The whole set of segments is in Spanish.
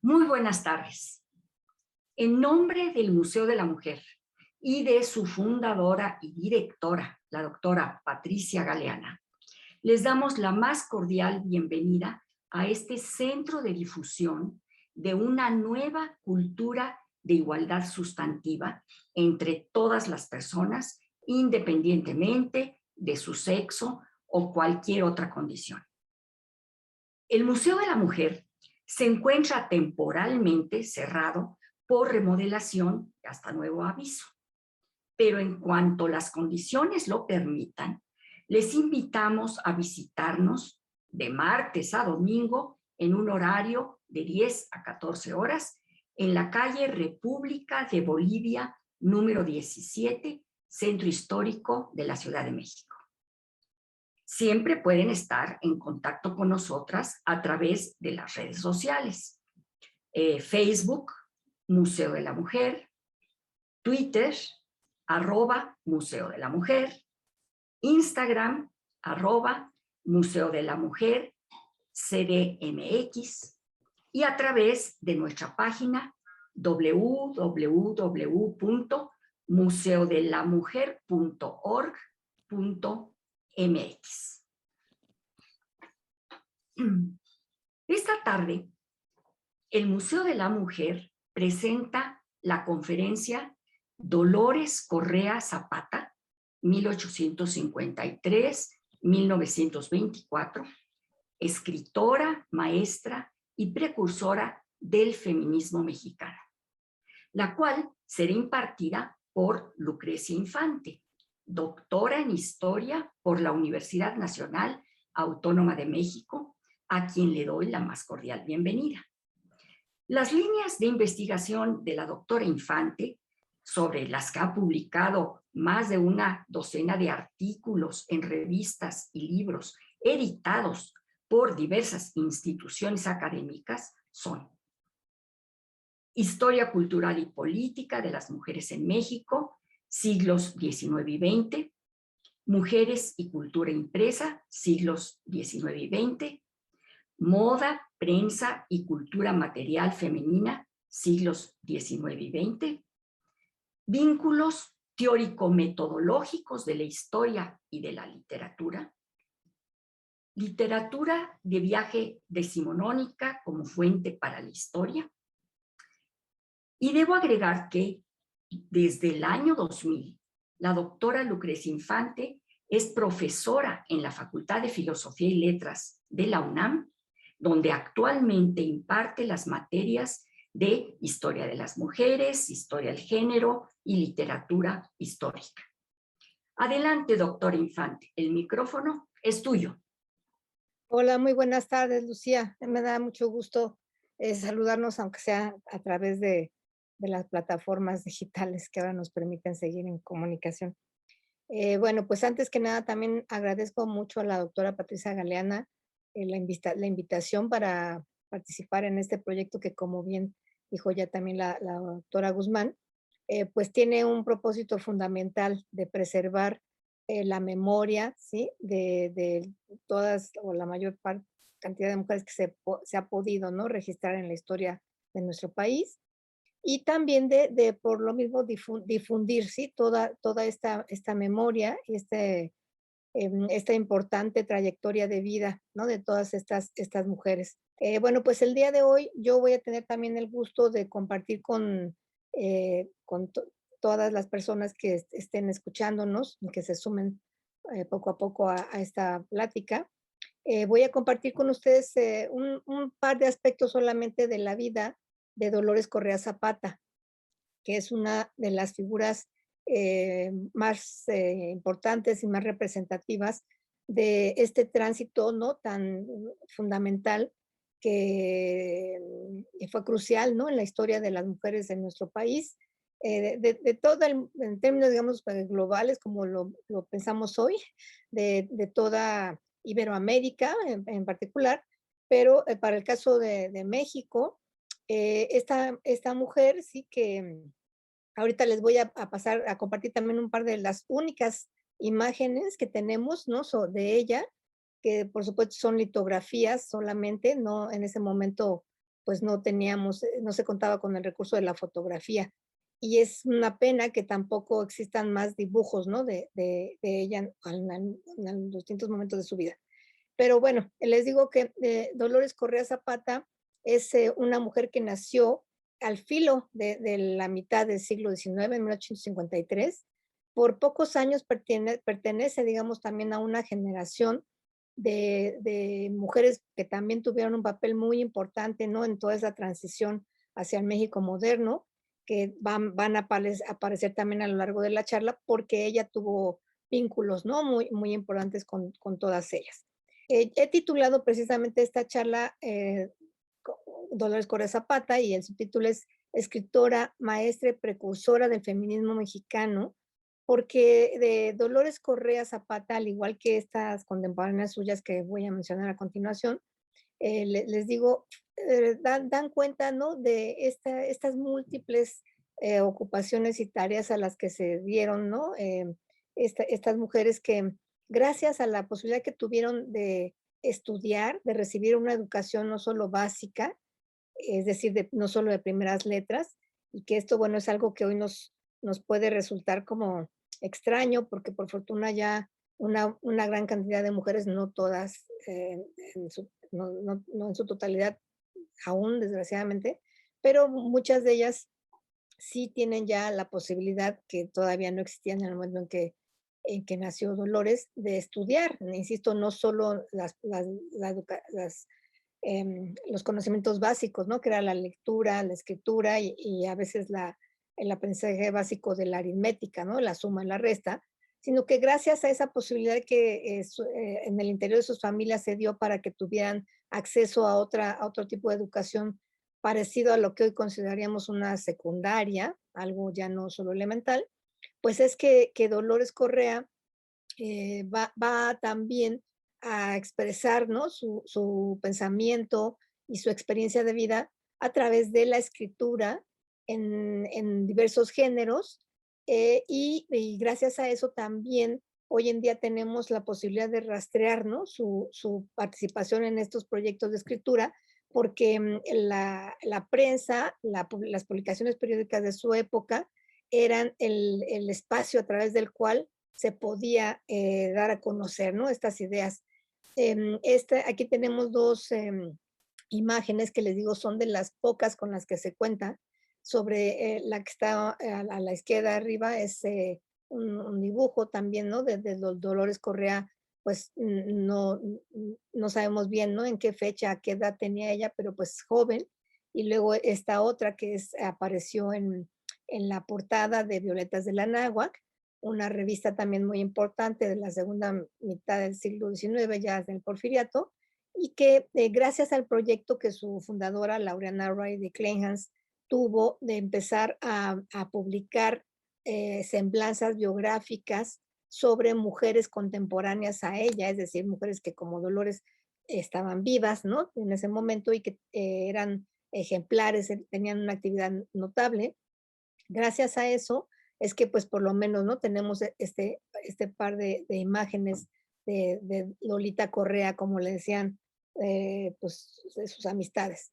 Muy buenas tardes. En nombre del Museo de la Mujer y de su fundadora y directora, la doctora Patricia Galeana, les damos la más cordial bienvenida a este centro de difusión de una nueva cultura de igualdad sustantiva entre todas las personas, independientemente de su sexo o cualquier otra condición. El Museo de la Mujer se encuentra temporalmente cerrado por remodelación hasta nuevo aviso. Pero en cuanto las condiciones lo permitan, les invitamos a visitarnos de martes a domingo en un horario de 10 a 14 horas en la calle República de Bolivia, número 17, Centro Histórico de la Ciudad de México. Siempre pueden estar en contacto con nosotras a través de las redes sociales. Facebook, Museo de la Mujer, Twitter, @Museo de la Mujer, Instagram, @Museo de la Mujer, CDMX, y a través de nuestra página www.museodelamujer.org.mx. Esta tarde, el Museo de la Mujer presenta la conferencia Dolores Correa Zapata, 1853-1924, escritora, maestra y precursora del feminismo mexicano, la cual será impartida por Lucrecia Infante, doctora en Historia por la Universidad Nacional Autónoma de México, a quien le doy la más cordial bienvenida. Las líneas de investigación de la doctora Infante, sobre las que ha publicado más de una docena de artículos en revistas y libros editados por diversas instituciones académicas, son: Historia cultural y política de las mujeres en México, siglos XIX y XX, Mujeres y cultura impresa, siglos XIX y XX, Moda, prensa y cultura material femenina, siglos XIX y XX, Vínculos teórico-metodológicos de la historia y de la literatura, Literatura de viaje decimonónica como fuente para la historia. Y debo agregar que desde el año 2000, la doctora Lucrecia Infante es profesora en la Facultad de Filosofía y Letras de la UNAM, donde actualmente imparte las materias de Historia de las Mujeres, Historia del Género y Literatura Histórica. Adelante, doctora Infante, el micrófono es tuyo. Hola, muy buenas tardes, Lucía. Me da mucho gusto saludarnos, aunque sea a través de las plataformas digitales que ahora nos permiten seguir en comunicación. Bueno, pues antes que nada también agradezco mucho a la doctora Patricia Galeana la invitación para participar en este proyecto que, como bien dijo ya también la doctora Guzmán, pues tiene un propósito fundamental de preservar la memoria, ¿sí? De todas o la mayor cantidad de mujeres que se ha podido, ¿no?, registrar en la historia de nuestro país. Y también de por lo mismo difundir, ¿sí?, toda esta memoria y esta importante trayectoria de vida, ¿no?, de todas estas mujeres. Bueno, pues el día de hoy yo voy a tener también el gusto de compartir con todas las personas que estén escuchándonos y que se sumen poco a poco a esta plática. Voy a compartir con ustedes un par de aspectos solamente de la vida de Dolores Correa Zapata, que es una de las figuras más importantes y más representativas de este tránsito, ¿no?, tan fundamental que fue crucial, ¿no?, en la historia de las mujeres en nuestro país, de todo en términos, digamos, globales, como lo pensamos hoy, de toda Iberoamérica en particular, pero para el caso de México, esta mujer sí que ahorita les voy a pasar a compartir también un par de las únicas imágenes que tenemos, ¿no?, de ella, que por supuesto son litografías solamente, no en ese momento pues no teníamos, no se contaba con el recurso de la fotografía. Y es una pena que tampoco existan más dibujos, ¿no? De ella en los distintos momentos de su vida. Pero bueno, les digo que Dolores Correa Zapata es una mujer que nació al filo de la mitad del siglo XIX, en 1853. Por pocos años pertenece, digamos, también a una generación de mujeres que también tuvieron un papel muy importante, ¿no? En toda esa transición hacia el México moderno, que van a aparecer también a lo largo de la charla, porque ella tuvo vínculos, ¿no? Muy, muy importantes con todas ellas. He titulado precisamente esta charla Dolores Correa Zapata, y el subtítulo es Escritora, maestra y precursora del feminismo mexicano, porque de Dolores Correa Zapata, al igual que estas contemporáneas suyas que voy a mencionar a continuación, les digo, dan cuenta, ¿no? De estas múltiples ocupaciones y tareas a las que se dieron, ¿no? Estas mujeres que, gracias a la posibilidad que tuvieron de estudiar, de recibir una educación no solo básica, es decir, no solo de primeras letras, y que esto, bueno, es algo que hoy nos puede resultar como extraño, porque por fortuna ya una gran cantidad de mujeres, no todas, no en su totalidad aún, desgraciadamente, pero muchas de ellas sí tienen ya la posibilidad, que todavía no existía en el momento en que nació Dolores, de estudiar. Insisto, no solo los conocimientos básicos, ¿no? Que era la lectura, la escritura y a veces el aprendizaje básico de la aritmética, ¿no? La suma y la resta, sino que gracias a esa posibilidad que en el interior de sus familias se dio para que tuvieran acceso a otro tipo de educación parecido a lo que hoy consideraríamos una secundaria, algo ya no solo elemental, pues es que Dolores Correa va también a expresar, ¿no? Su pensamiento y su experiencia de vida a través de la escritura en diversos géneros, y gracias a eso también hoy en día tenemos la posibilidad de rastrear, ¿no? Su participación en estos proyectos de escritura, porque la prensa, las publicaciones periódicas de su época eran el espacio a través del cual se podía dar a conocer, ¿no? Estas ideas. Aquí tenemos dos imágenes que les digo son de las pocas con las que se cuenta. Sobre la que está a la izquierda arriba es un dibujo también, ¿no? De los Dolores Correa, pues no sabemos bien, ¿no? En qué fecha, qué edad tenía ella, pero pues joven. Y luego esta otra que apareció en la portada de Violetas de la Náhuac, una revista también muy importante de la segunda mitad del siglo XIX, ya del Porfiriato, y que gracias al proyecto que su fundadora, Laureana Wright de Kleinhans, tuvo de empezar a publicar semblanzas biográficas sobre mujeres contemporáneas a ella, es decir, mujeres que como Dolores estaban vivas, ¿no? En ese momento, y que eran ejemplares, tenían una actividad notable. Gracias a eso es que pues por lo menos no tenemos este par de imágenes de Lolita Correa, como le decían, pues de sus amistades.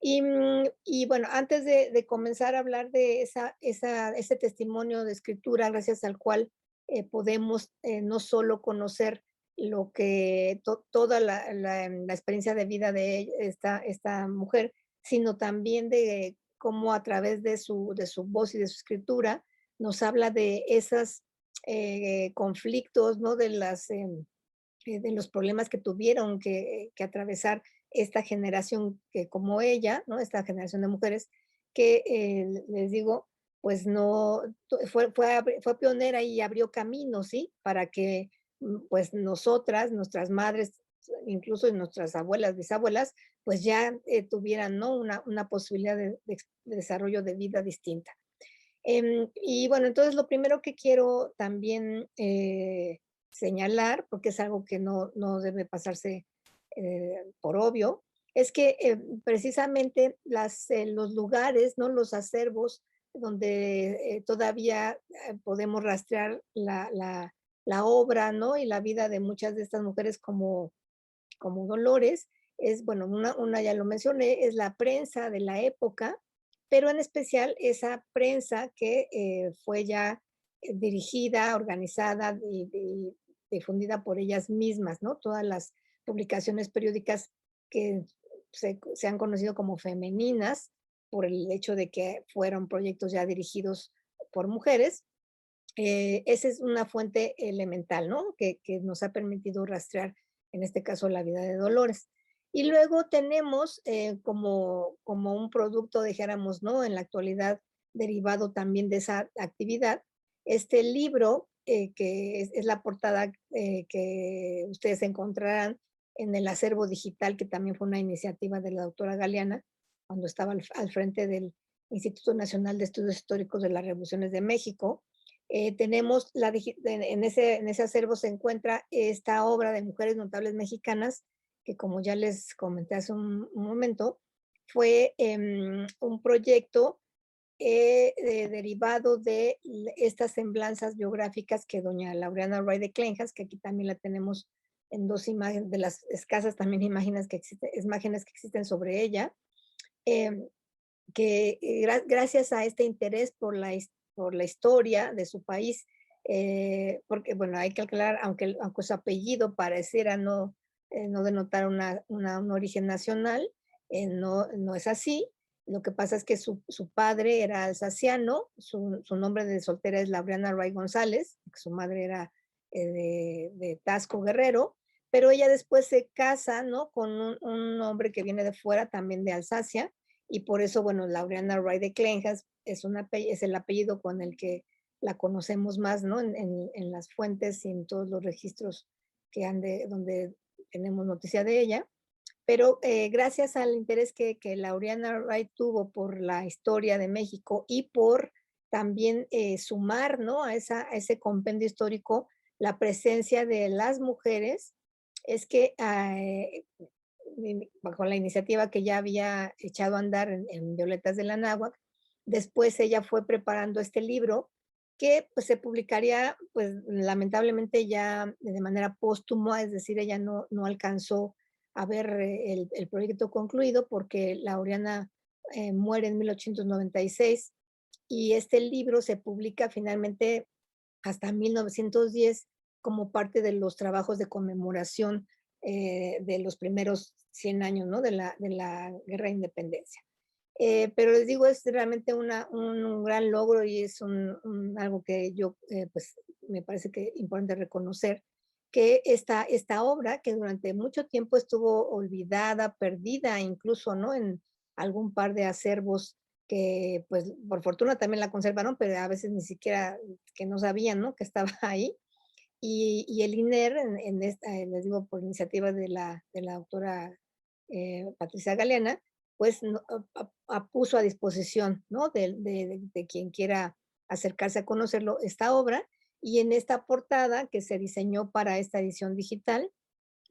Y bueno, antes de comenzar a hablar de ese testimonio de escritura, gracias al cual podemos no solo conocer lo que toda la experiencia de vida de esta mujer, sino también de cómo a través de su voz y de su escritura nos habla de esos conflictos, ¿no? De los problemas que tuvieron que atravesar esta generación que como ella, ¿no? Esta generación de mujeres que, les digo, pues no, fue pionera y abrió caminos, ¿sí? Para que pues nosotras, nuestras madres, incluso nuestras abuelas, bisabuelas, pues ya tuvieran, ¿no? Una posibilidad de desarrollo de vida distinta. Y bueno, entonces lo primero que quiero también señalar, porque es algo que no debe pasarse por obvio, es que precisamente los lugares, ¿no? Los acervos donde todavía podemos rastrear la obra, ¿no? Y la vida de muchas de estas mujeres como Dolores, es, bueno, una ya lo mencioné, es la prensa de la época, pero en especial esa prensa que fue ya dirigida, organizada y difundida por ellas mismas, ¿no? Todas las publicaciones periódicas que se han conocido como femeninas por el hecho de que fueron proyectos ya dirigidos por mujeres. Esa es una fuente elemental, ¿no? Que nos ha permitido rastrear, en este caso, la vida de Dolores. Y luego tenemos como un producto, dijéramos, ¿no? En la actualidad, derivado también de esa actividad, este libro, que es la portada que ustedes encontrarán en el acervo digital, que también fue una iniciativa de la doctora Galeana, cuando estaba al frente del Instituto Nacional de Estudios Históricos de las Revoluciones de México. Tenemos en ese acervo se encuentra esta obra de mujeres notables mexicanas, que como ya les comenté hace un momento, fue un proyecto derivado de estas semblanzas biográficas que doña Laureana Wright de Clenjas, que aquí también la tenemos en dos imágenes, de las escasas también imágenes que existen sobre ella, em, que gracias a este interés por la historia de su país, porque bueno, hay que aclarar, aunque su apellido pareciera no denotar un origen nacional, no es así. Lo que pasa es que su padre era alsaciano, su nombre de soltera es Laureana Ray González, su madre era de Tasco Guerrero, pero ella después se casa, ¿no? Con un hombre que viene de fuera, también de Alsacia, y por eso, bueno, Laureana Wright de Clenjas es el apellido con el que la conocemos más, ¿no? En las fuentes y en todos los registros donde tenemos noticia de ella. Pero gracias al interés que Laureana Wright tuvo por la historia de México y por también sumar, ¿no? A ese compendio histórico la presencia de las mujeres, es que bajo la iniciativa que ya había echado a andar en Violetas de la Náhuac. Después ella fue preparando este libro que pues, se publicaría, pues lamentablemente ya de manera póstuma, es decir, ella no alcanzó a ver el proyecto concluido porque Laureana muere en 1896 y este libro se publica finalmente hasta 1910 como parte de los trabajos de conmemoración de los primeros 100 años, ¿no? De la Guerra de Independencia. Pero les digo, es realmente un gran logro y es algo que yo, pues, me parece que es importante reconocer, que esta obra, que durante mucho tiempo estuvo olvidada, perdida, incluso, ¿no? En algún par de acervos que, pues, por fortuna también la conservaron, pero a veces ni siquiera que no sabían, ¿no? Que estaba ahí. Y el INER, en esta, les digo, por iniciativa de la doctora Patricia Galeana, pues puso a disposición, ¿no? De quien quiera acercarse a conocerlo, esta obra. Y en esta portada que se diseñó para esta edición digital,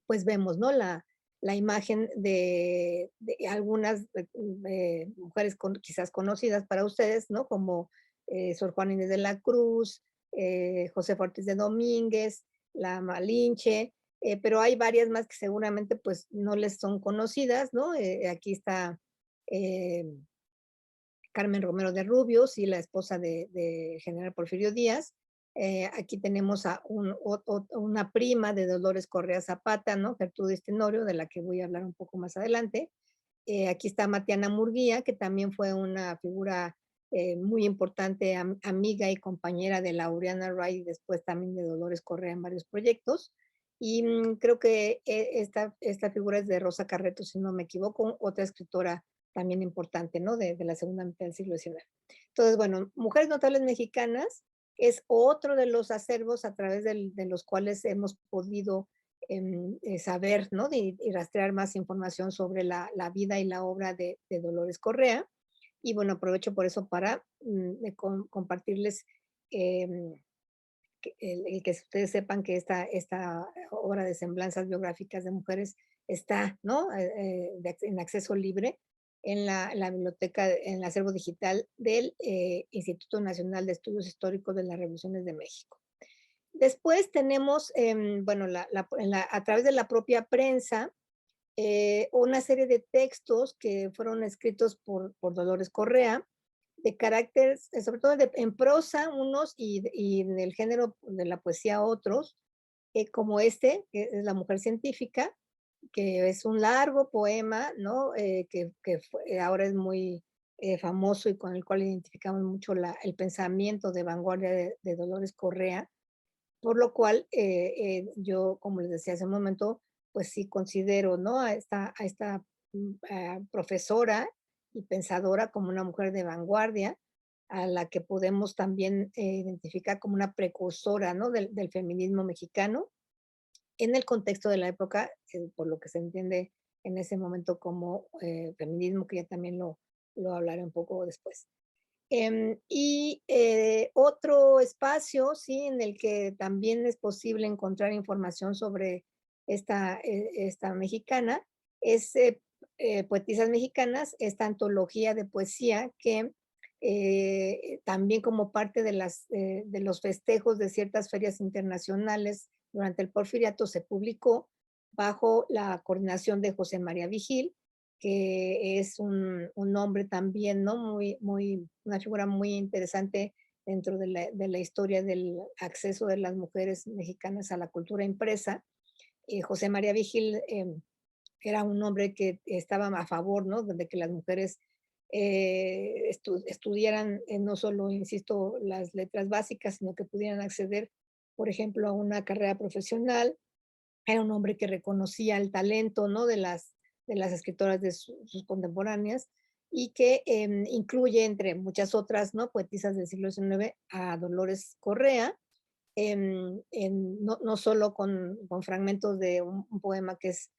pues vemos, ¿no? La imagen de algunas mujeres quizás conocidas para ustedes, ¿no? Como Sor Juana Inés de la Cruz, José Ortiz de Domínguez, la Malinche, pero hay varias más que seguramente pues no les son conocidas, ¿no? Aquí está eh, Carmen Romero de Rubios y la esposa de General Porfirio Díaz. Aquí tenemos a una prima de Dolores Correa Zapata, ¿no? Gertrudis Tenorio, de la que voy a hablar un poco más adelante. Aquí está Matiana Murguía, que también fue una figura muy importante, amiga y compañera de Laureana Wright y después también de Dolores Correa en varios proyectos. Y creo que esta figura es de Rosa Carreto, si no me equivoco, otra escritora también importante, ¿no? De la segunda mitad del siglo XIX. Entonces, bueno, Mujeres Notables Mexicanas es otro de los acervos a través de los cuales hemos podido saber, ¿no? Y rastrear más información sobre la vida y la obra de Dolores Correa. Y bueno, aprovecho por eso para compartirles el que ustedes sepan que esta obra de semblanzas biográficas de mujeres está, ¿no? En acceso libre en la biblioteca, en el acervo digital del Instituto Nacional de Estudios Históricos de las Revoluciones de México. Después tenemos, bueno, a través de la propia prensa, una serie de textos que fueron escritos por Dolores Correa, de carácter, sobre todo en prosa unos y del género de la poesía otros, como este, que es La mujer científica, que es un largo poema, ¿no? Ahora es muy famoso y con el cual identificamos mucho el pensamiento de vanguardia de Dolores Correa, por lo cual yo, como les decía hace un momento, pues sí considero, ¿no? A esta profesora y pensadora como una mujer de vanguardia, a la que podemos también identificar como una precursora, ¿no? Del feminismo mexicano en el contexto de la época, por lo que se entiende en ese momento como feminismo, que ya también lo hablaré un poco después. Otro espacio, sí, en el que también es posible encontrar información sobre esta mexicana, es Poetisas Mexicanas, esta antología de poesía que también como parte de los festejos de ciertas ferias internacionales durante el Porfiriato se publicó bajo la coordinación de José María Vigil, que es un hombre también, ¿no? Una figura muy interesante dentro de la historia del acceso de las mujeres mexicanas a la cultura impresa. José María Vigil era un hombre que estaba a favor, ¿no? De que las mujeres estudiaran no solo, insisto, las letras básicas, sino que pudieran acceder, por ejemplo, a una carrera profesional. Era un hombre que reconocía el talento, ¿no? de las escritoras de sus contemporáneas y que incluye, entre muchas otras, ¿no? Poetisas del siglo XIX, a Dolores Correa, no solo con fragmentos de un poema que es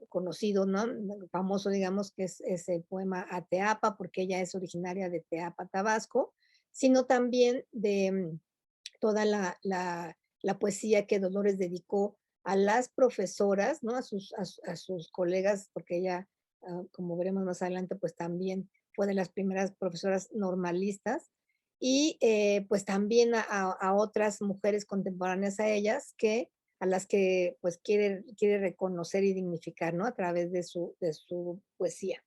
conocido, ¿no? Famoso, digamos, que es el poema a Teapa, porque ella es originaria de Teapa, Tabasco, sino también de toda la poesía que Dolores dedicó a las profesoras, ¿no? A sus colegas, porque ella, como veremos más adelante, pues también fue de las primeras profesoras normalistas, y pues también a otras mujeres contemporáneas a ellas, a las que pues quiere reconocer y dignificar, ¿no? A través de su poesía.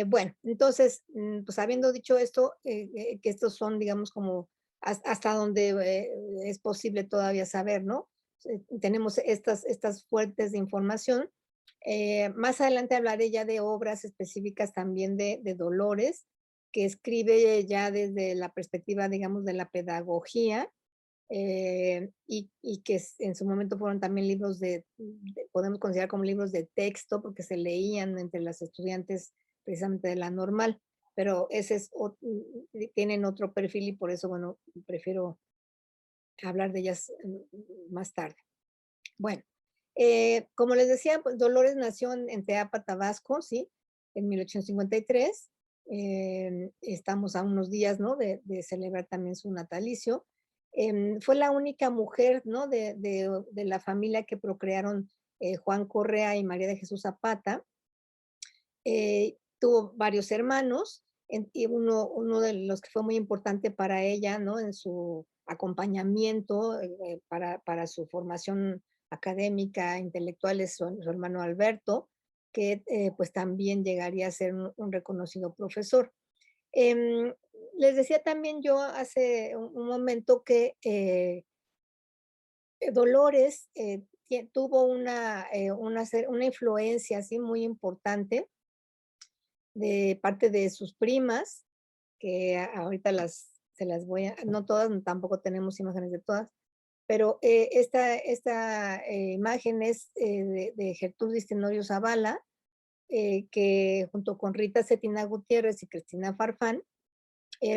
Bueno, entonces, pues habiendo dicho esto, que estos son, digamos, como hasta donde es posible todavía saber, ¿no? Tenemos estas fuentes de información. Más adelante hablaré ya de obras específicas también de Dolores, que escribe ya desde la perspectiva, digamos, de la pedagogía, y que en su momento fueron también libros podemos considerar como libros de texto, porque se leían entre las estudiantes precisamente de la normal, pero tienen otro perfil y por eso, bueno, prefiero hablar de ellas más tarde. Bueno, como les decía, pues Dolores nació en Teapa, Tabasco, ¿sí? En 1853. Estamos a unos días, ¿no? De celebrar también su natalicio. Fue la única mujer, ¿no? De la familia que procrearon Juan Correa y María de Jesús Zapata. Tuvo varios hermanos, y uno de los que fue muy importante para ella, ¿no? En su acompañamiento, para su formación académica, intelectual, es su hermano Alberto, que pues también llegaría a ser un reconocido profesor. Em, Les decía también yo hace un momento que Dolores tuvo una influencia así muy importante de parte de sus primas, que ahorita se las voy a, no todas, tampoco tenemos imágenes de todas, pero esta imagen es de Gertrudis Tenorio Zavala, que junto con Rita Cetina Gutiérrez y Cristina Farfán,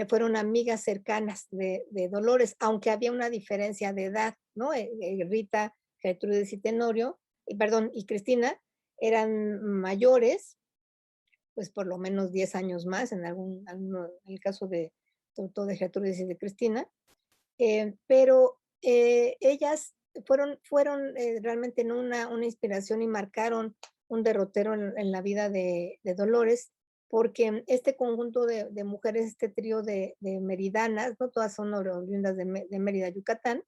fueron amigas cercanas de Dolores, aunque había una diferencia de edad, ¿no? Rita, Gertrudis y Tenorio, perdón, y Cristina eran mayores, pues por lo menos 10 años más, en el caso sobre todo de Gertrudis y de Cristina, pero ellas fueron realmente en una inspiración y marcaron un derrotero en la vida de Dolores, porque este conjunto de mujeres, este trío de meridanas, no todas son oriundas de Mérida, Yucatán,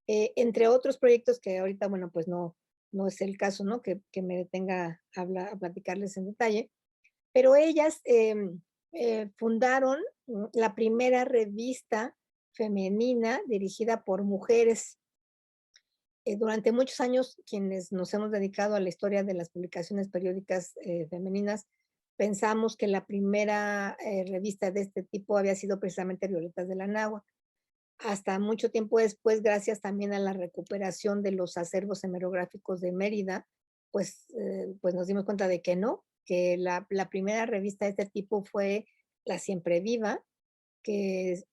entre otros proyectos que ahorita, bueno, pues no no es el caso, ¿no? Que me detenga a platicarles en detalle, pero ellas fundaron la primera revista femenina dirigida por mujeres. Durante muchos años, quienes nos hemos dedicado a la historia de las publicaciones periódicas femeninas, pensamos que la primera revista de este tipo había sido precisamente Violetas de la Náhuac. Hasta mucho tiempo después, gracias también a la recuperación de los acervos hemerográficos de Mérida, pues nos dimos cuenta de que no, que la primera revista de este tipo fue La Siempre Viva, que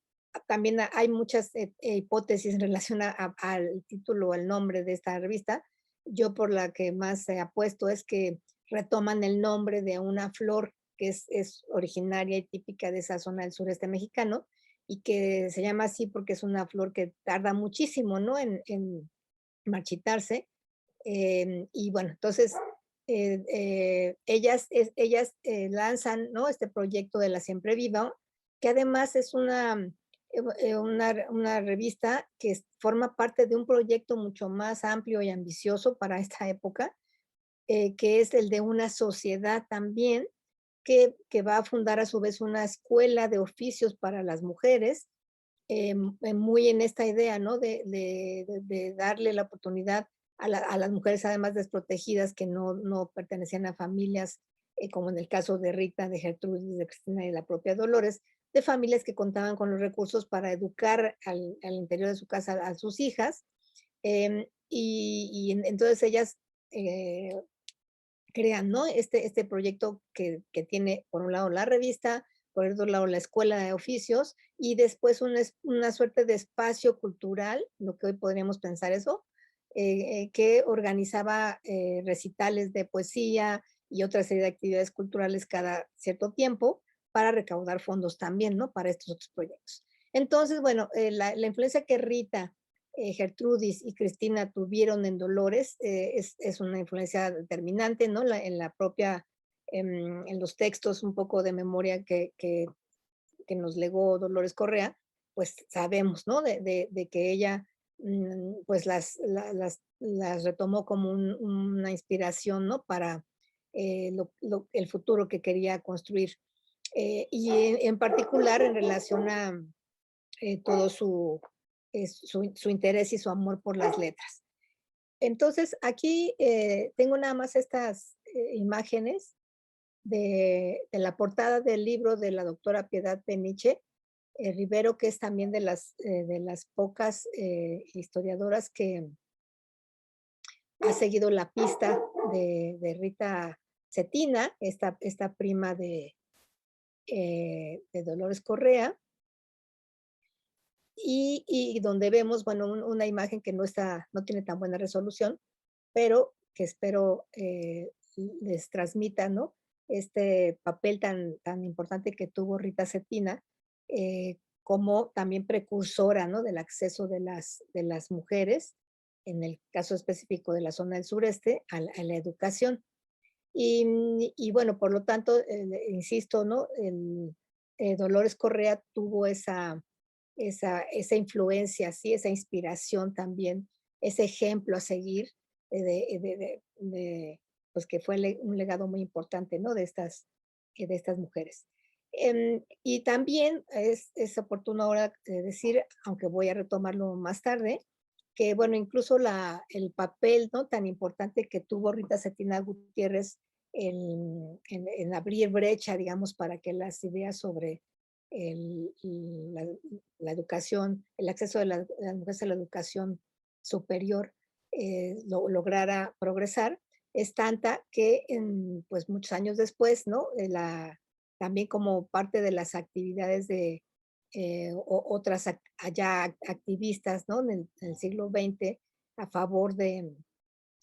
también hay muchas hipótesis en relación al título o al nombre de esta revista. Yo por la que más apuesto es que retoman el nombre de una flor que es originaria y típica de esa zona del sureste mexicano y que se llama así porque es una flor que tarda muchísimo, ¿no? En marchitarse. Y bueno, entonces ellas lanzan, ¿no? Este proyecto de La Siempre Viva, que además es una revista que forma parte de un proyecto mucho más amplio y ambicioso para esta época, que es el de una sociedad también que va a fundar a su vez una escuela de oficios para las mujeres, muy en esta idea, ¿no? De darle la oportunidad a las mujeres además desprotegidas que no pertenecían a familias, como en el caso de Rita, de Gertrudis, de Cristina y de la propia Dolores, de familias que contaban con los recursos para educar al interior de su casa a sus hijas. Entonces ellas eh, crean, ¿no? Este proyecto que tiene, por un lado, la revista, por otro lado, la escuela de oficios, y después una suerte de espacio cultural, lo que hoy podríamos pensar eso, que organizaba recitales de poesía y otra serie de actividades culturales cada cierto tiempo para recaudar fondos también, ¿no? Para estos otros proyectos. Entonces, bueno, la influencia que Rita, Gertrudis y Cristina tuvieron en Dolores es una influencia determinante, ¿no? En la propia, en los textos un poco de memoria que nos legó Dolores Correa, pues sabemos, ¿no? De que ella pues las retomó como una inspiración, ¿no? Para el futuro que quería construir. Y en particular en relación a todo su interés y su amor por las letras. Entonces, aquí tengo nada más estas imágenes de la portada del libro de la doctora Piedad Peniche Rivero, que es también de las pocas historiadoras que ha seguido la pista de Rita Cetina, esta prima de Dolores Correa, y donde vemos, bueno, una imagen que no tiene tan buena resolución, pero que espero les transmita, ¿no? Este papel tan importante que tuvo Rita Cetina, como también precursora, ¿no? Del acceso de las mujeres, en el caso específico de la zona del sureste, a la educación. Y bueno, por lo tanto, insisto, ¿no? Dolores Correa tuvo esa influencia, ¿sí? Esa inspiración también, ese ejemplo a seguir pues que fue un legado muy importante, ¿no? De estas mujeres. Y también es oportuno ahora decir, aunque voy a retomarlo más tarde, que bueno, incluso el papel, ¿no? Tan importante que tuvo Rita Cetina Gutiérrez en abrir brecha, digamos, para que las ideas sobre el- la, la educación, el acceso de las mujeres a la educación superior lograra progresar, es tanta que pues muchos años después, ¿no? También como parte de las actividades de otras allá activistas, ¿no? En el siglo XX a favor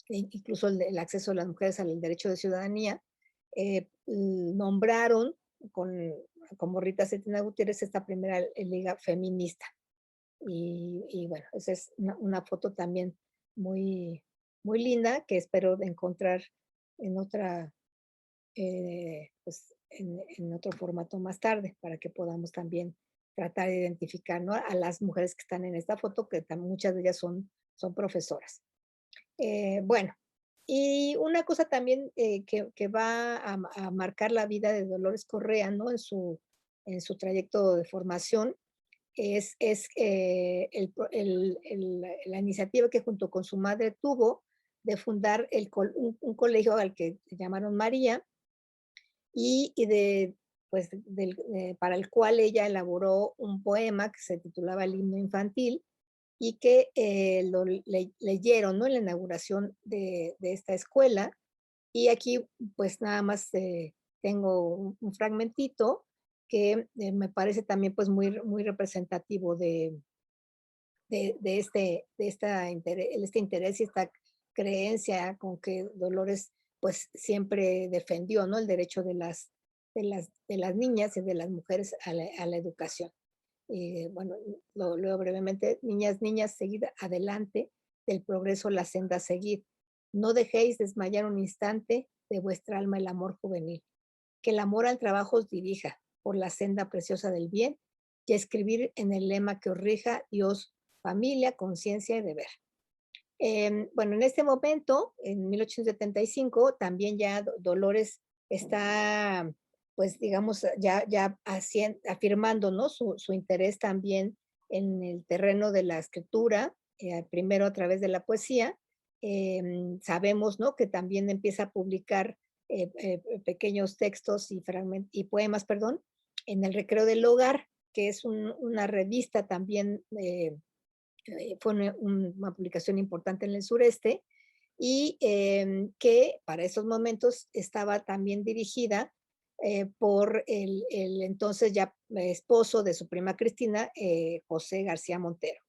incluso el acceso de las mujeres al derecho de ciudadanía, nombraron con, como Rita Cetina Gutiérrez esta primera liga feminista. Y bueno, esa es una foto también muy, muy linda que espero de encontrar en otra, en otro formato más tarde para que podamos también tratar de identificar, ¿no? A las mujeres que están en esta foto, que muchas de ellas son profesoras. Bueno, Y una cosa también que va a marcar la vida de Dolores Correa, ¿no? En su trayecto de formación, la iniciativa que junto con su madre tuvo de fundar un colegio al que se llamaron María y pues, para el cual ella elaboró un poema que se titulaba El himno infantil y que leyeron, ¿no? En la inauguración de esta escuela. Y aquí, pues nada más tengo un fragmentito que me parece también pues muy representativo este interés y esta creencia con que Dolores pues siempre defendió, ¿no? El derecho de las niñas y de las mujeres a la educación. Bueno, lo leo brevemente. Niñas, niñas, seguid adelante, del progreso la senda a seguir. No dejéis desmayar un instante de vuestra alma el amor juvenil. Que el amor al trabajo os dirija por la senda preciosa del bien y a escribir en el lema que os rija Dios, familia, conciencia y deber. Bueno, en este momento, en 1875, también ya Dolores está, pues digamos, afirmando, ¿no? Su interés también en el terreno de la escritura, primero a través de la poesía. Sabemos, ¿no? Que también empieza a publicar pequeños textos y poemas, perdón, en el Recreo del Hogar, que es una revista también fue una publicación importante en el sureste y que para esos momentos estaba también dirigida por el entonces ya esposo de su prima Cristina, José García Montero.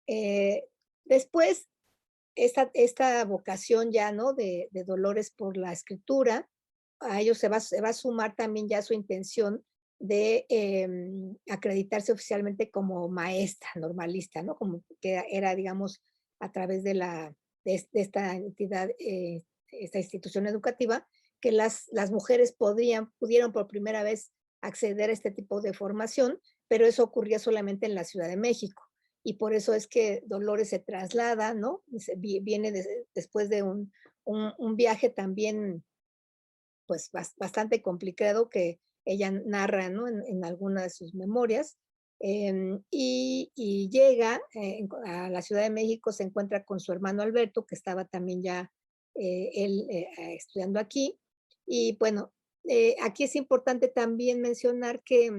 Eh, Después, esta vocación ya, ¿no? De Dolores por la escritura, a ello se va a sumar también ya su intención de acreditarse oficialmente como maestra normalista, ¿no? Como que era, digamos, a través de esta entidad, esta institución educativa, que las mujeres pudieron por primera vez acceder a este tipo de formación, pero eso ocurría solamente en la Ciudad de México. Y por eso es que Dolores se traslada, ¿no? Viene después de un viaje también pues bastante complicado que ella narra, ¿no? En alguna de sus memorias. Y llega a la Ciudad de México, se encuentra con su hermano Alberto, que estaba también ya él estudiando aquí. Y bueno, aquí es importante también mencionar que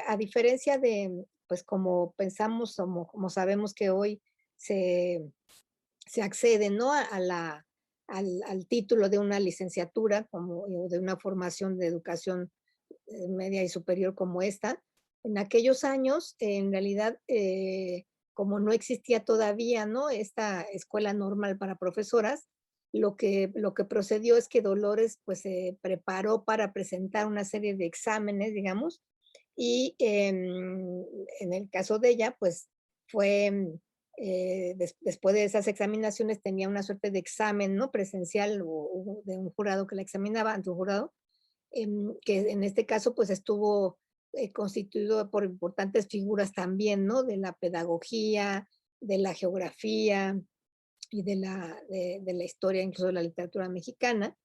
a diferencia de, pues como pensamos, como sabemos que hoy se, se accede, ¿no? Al título de una licenciatura o de una formación de educación media y superior como esta. En aquellos años, en realidad, como no existía todavía, ¿no? Esta escuela normal para profesoras, lo que procedió es que Dolores pues se preparó para presentar una serie de exámenes, digamos, y en el caso de ella, pues fue después de esas examinaciones tenía una suerte de examen, ¿no? Presencial o de un jurado que la examinaba, ante un jurado, que en este caso pues estuvo constituido por importantes figuras también, ¿no? De la pedagogía, de la geografía y de la historia, incluso de la literatura mexicana.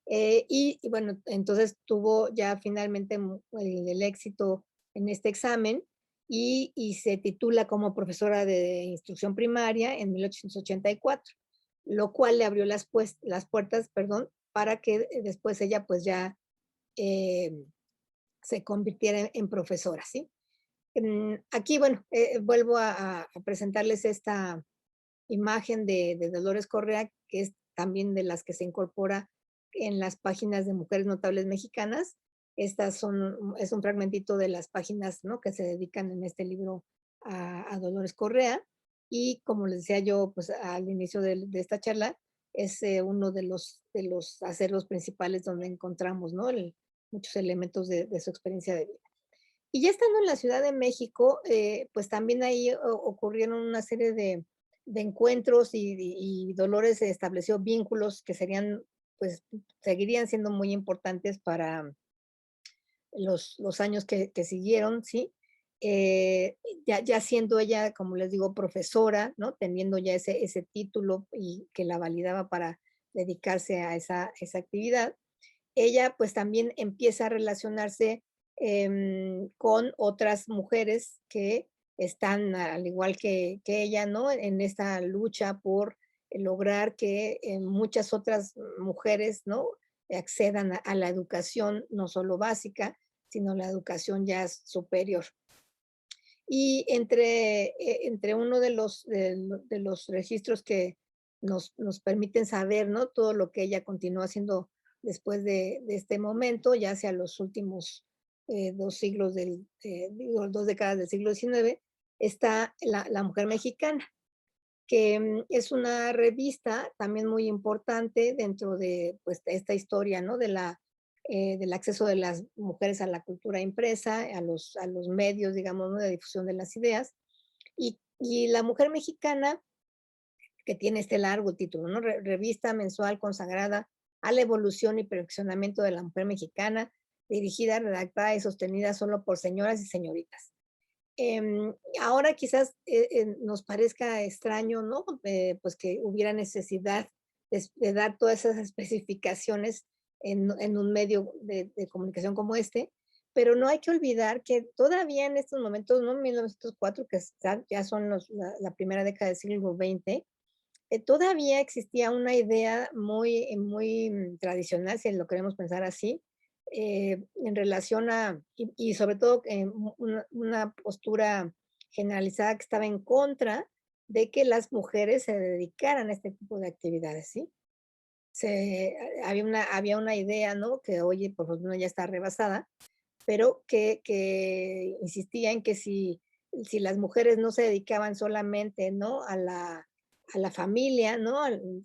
Y bueno, entonces tuvo ya finalmente el éxito en este examen y se titula como profesora de instrucción primaria en 1884, lo cual le abrió las puertas, perdón, para que después ella pues ya eh, se convirtiera en profesora, ¿sí? Aquí, bueno, vuelvo a presentarles esta imagen de Dolores Correa, que es también de las que se incorpora en las páginas de Mujeres Notables Mexicanas. Es un fragmentito de las páginas, ¿no? Que se dedican en este libro a Dolores Correa. Y como les decía yo, pues al inicio de esta charla, es uno de los acervos principales donde encontramos, ¿no? Muchos elementos de su experiencia de vida. Y ya estando en la Ciudad de México, pues también ahí ocurrieron una serie de encuentros y Dolores estableció vínculos que serían, pues, seguirían siendo muy importantes para los años que siguieron, ¿sí? ya siendo ella, como les digo, profesora, ¿no? Teniendo ya ese título y que la validaba para dedicarse a esa actividad, ella pues también empieza a relacionarse con otras mujeres que están al igual que ella, ¿no? En esta lucha por lograr que muchas otras mujeres, ¿no? Accedan a la educación, no solo básica, sino la educación ya superior. Y entre uno de los registros que nos permiten saber, ¿no? Todo lo que ella continuó haciendo después de este momento, ya hacia los últimos 2 siglos digo, 2 décadas del siglo XIX, está La Mujer Mexicana, que es una revista también muy importante dentro de pues, esta historia, ¿no? Del acceso de las mujeres a la cultura impresa, a los medios, digamos, ¿no? De difusión de las ideas. Y La Mujer Mexicana, que tiene este largo título, ¿no? Revista mensual consagrada a la evolución y perfeccionamiento de la mujer mexicana, dirigida, redactada y sostenida solo por señoras y señoritas. Ahora quizás nos parezca extraño, ¿no? Pues que hubiera necesidad de dar todas esas especificaciones en un medio de comunicación como este, pero no hay que olvidar que todavía en estos momentos, ¿no? 1904, que ya son la primera década del siglo XX, todavía existía una idea muy tradicional, si lo queremos pensar así, en relación y sobre todo una postura generalizada que estaba en contra de que las mujeres se dedicaran a este tipo de actividades, ¿sí? Había una idea, ¿no? Que hoy, por fortuna, ya está rebasada, pero que insistía en que si las mujeres no se dedicaban solamente, ¿no? A la familia, ¿no?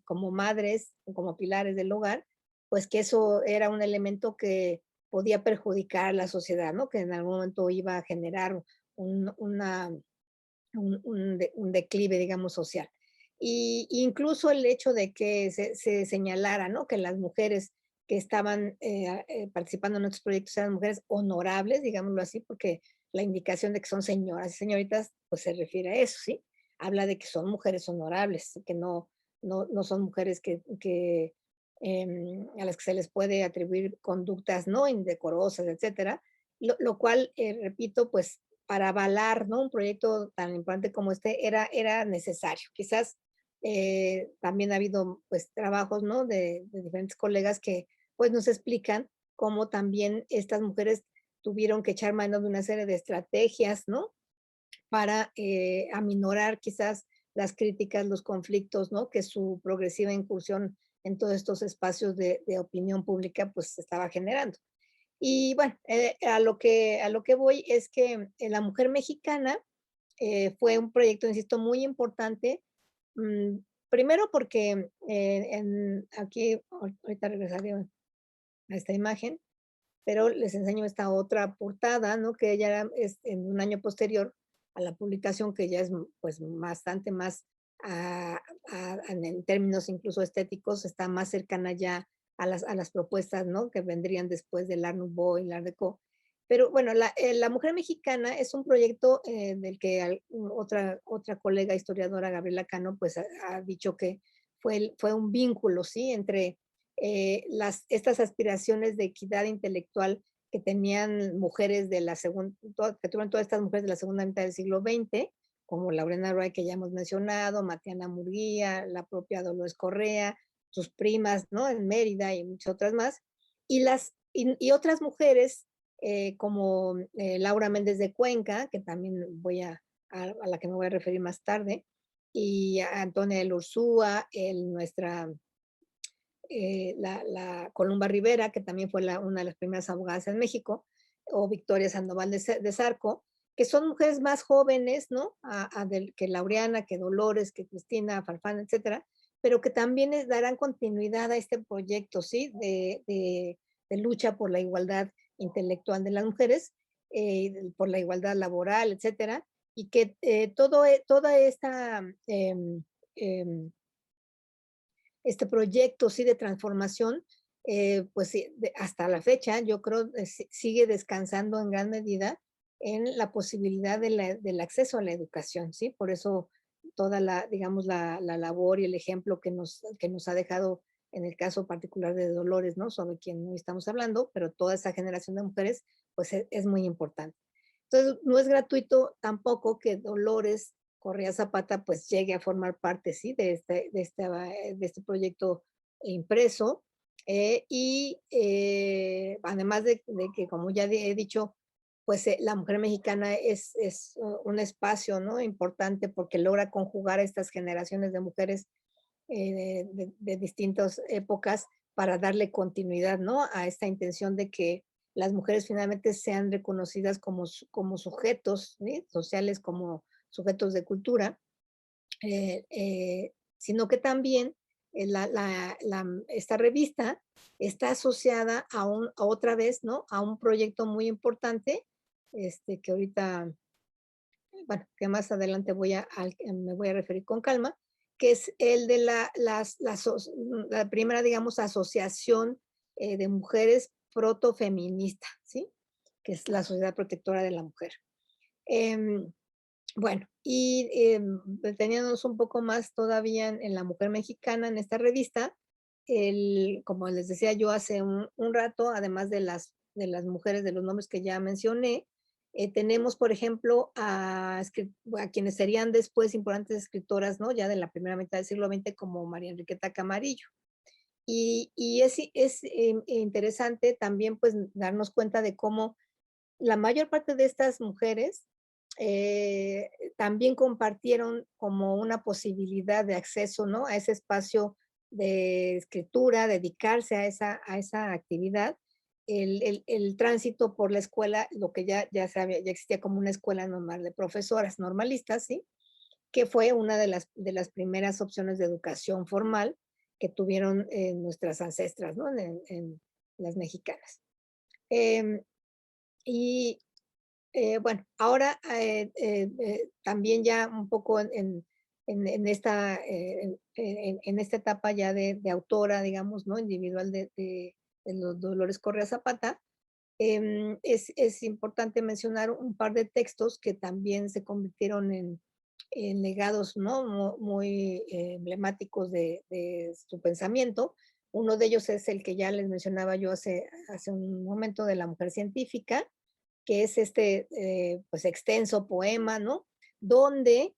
Como madres, como pilares del hogar, pues que eso era un elemento que podía perjudicar a la sociedad, ¿no? Que en algún momento iba a generar un, una, un declive, digamos, social. Incluso el hecho de que se señalara, ¿no? Que las mujeres que estaban participando en estos proyectos eran mujeres honorables, digámoslo así, porque la indicación de que son señoras y señoritas, pues se refiere a eso, ¿sí? Habla de que son mujeres honorables, que no son mujeres a las que se les puede atribuir conductas no indecorosas, etcétera, lo cual, repito, pues para avalar, ¿no? Un proyecto tan importante como este era necesario. Quizás también ha habido pues trabajos, ¿no? De diferentes colegas que pues nos explican cómo también estas mujeres tuvieron que echar mano de una serie de estrategias, ¿no? Para aminorar quizás las críticas, los conflictos, ¿no? Que su progresiva incursión en todos estos espacios de opinión pública pues estaba generando. Y bueno, a lo que voy es que La Mujer Mexicana fue un proyecto, insisto, muy importante. mm, Primero porque aquí, ahorita regresaré a esta imagen, pero les enseño esta otra portada, ¿no? Que ya es en un año posterior a la publicación, que ya es pues bastante más, en términos incluso estéticos, está más cercana ya a las propuestas, ¿no? Que vendrían después del Art Nouveau y el Art Deco. Pero bueno, La Mujer Mexicana es un proyecto del que otra colega historiadora, Gabriela Cano, pues ha dicho que fue un vínculo, ¿sí? Entre estas aspiraciones de equidad intelectual que tenían mujeres de la segunda, que tuvieron todas estas mujeres de la segunda mitad del siglo XX, como Laurena Wright, que ya hemos mencionado, Matiana Murguía, la propia Dolores Correa, sus primas, ¿no? En Mérida y muchas otras más, y otras mujeres como Laura Méndez de Cuenca, que también a la que me voy a referir más tarde, y a Antonia de Ursúa, nuestra la Columba Rivera, que también fue una de las primeras abogadas en México, o Victoria Sandoval de Zarco, que son mujeres más jóvenes, ¿no? Que Laureana, que Dolores, que Cristina Farfán, etcétera, pero que también darán continuidad a este proyecto, ¿sí? De lucha por la igualdad intelectual de las mujeres, por la igualdad laboral, etcétera, y que toda esta este proyecto, sí, de transformación, pues sí, hasta la fecha, yo creo, sigue descansando en gran medida en la posibilidad del acceso a la educación, ¿sí? Por eso toda la, digamos, la labor y el ejemplo que nos ha dejado en el caso particular de Dolores, ¿no? Sobre quien hoy estamos hablando, pero toda esa generación de mujeres, pues es muy importante. Entonces, no es gratuito tampoco que Dolores Correa Zapata pues llegue a formar parte, ¿sí? De este proyecto impreso. Además de que, como ya he dicho, pues la mujer mexicana es un espacio, ¿no? Importante porque logra conjugar estas generaciones de mujeres de distintas épocas para darle continuidad, ¿no? A esta intención de que las mujeres finalmente sean reconocidas como sujetos, ¿sí? Sociales, como sujetos de cultura, sino que también esta revista está asociada a otra vez, ¿no? A un proyecto muy importante, que ahorita, bueno, que más adelante me voy a referir con calma, que es el de la primera, digamos, asociación de mujeres protofeminista, ¿sí? Que es la Sociedad Protectora de la Mujer. Em, bueno, deteniéndonos un poco más todavía en la mujer mexicana, en esta revista, como les decía yo hace un rato, además de las mujeres, de los nombres que ya mencioné, tenemos, por ejemplo, a quienes serían después importantes escritoras, ¿no? Ya de la primera mitad del siglo XX, como María Enriqueta Camarillo. Y es interesante también, pues, darnos cuenta de cómo la mayor parte de estas mujeres eh, también compartieron como una posibilidad de acceso, ¿no? A ese espacio de escritura, dedicarse a esa actividad. El tránsito por la escuela, lo que ya existía como una escuela normal de profesoras normalistas, ¿sí? Que fue una de las primeras opciones de educación formal que tuvieron nuestras ancestras, ¿no? En las mexicanas. Em, y bueno, ahora también ya un poco en esta etapa ya de autora, digamos, ¿no? Individual de los Dolores Correa Zapata, es importante mencionar un par de textos que también se convirtieron en legados, ¿no? Muy emblemáticos de su pensamiento. Uno de ellos es el que ya les mencionaba yo hace un momento, de la mujer científica, que es pues extenso poema, ¿no? Donde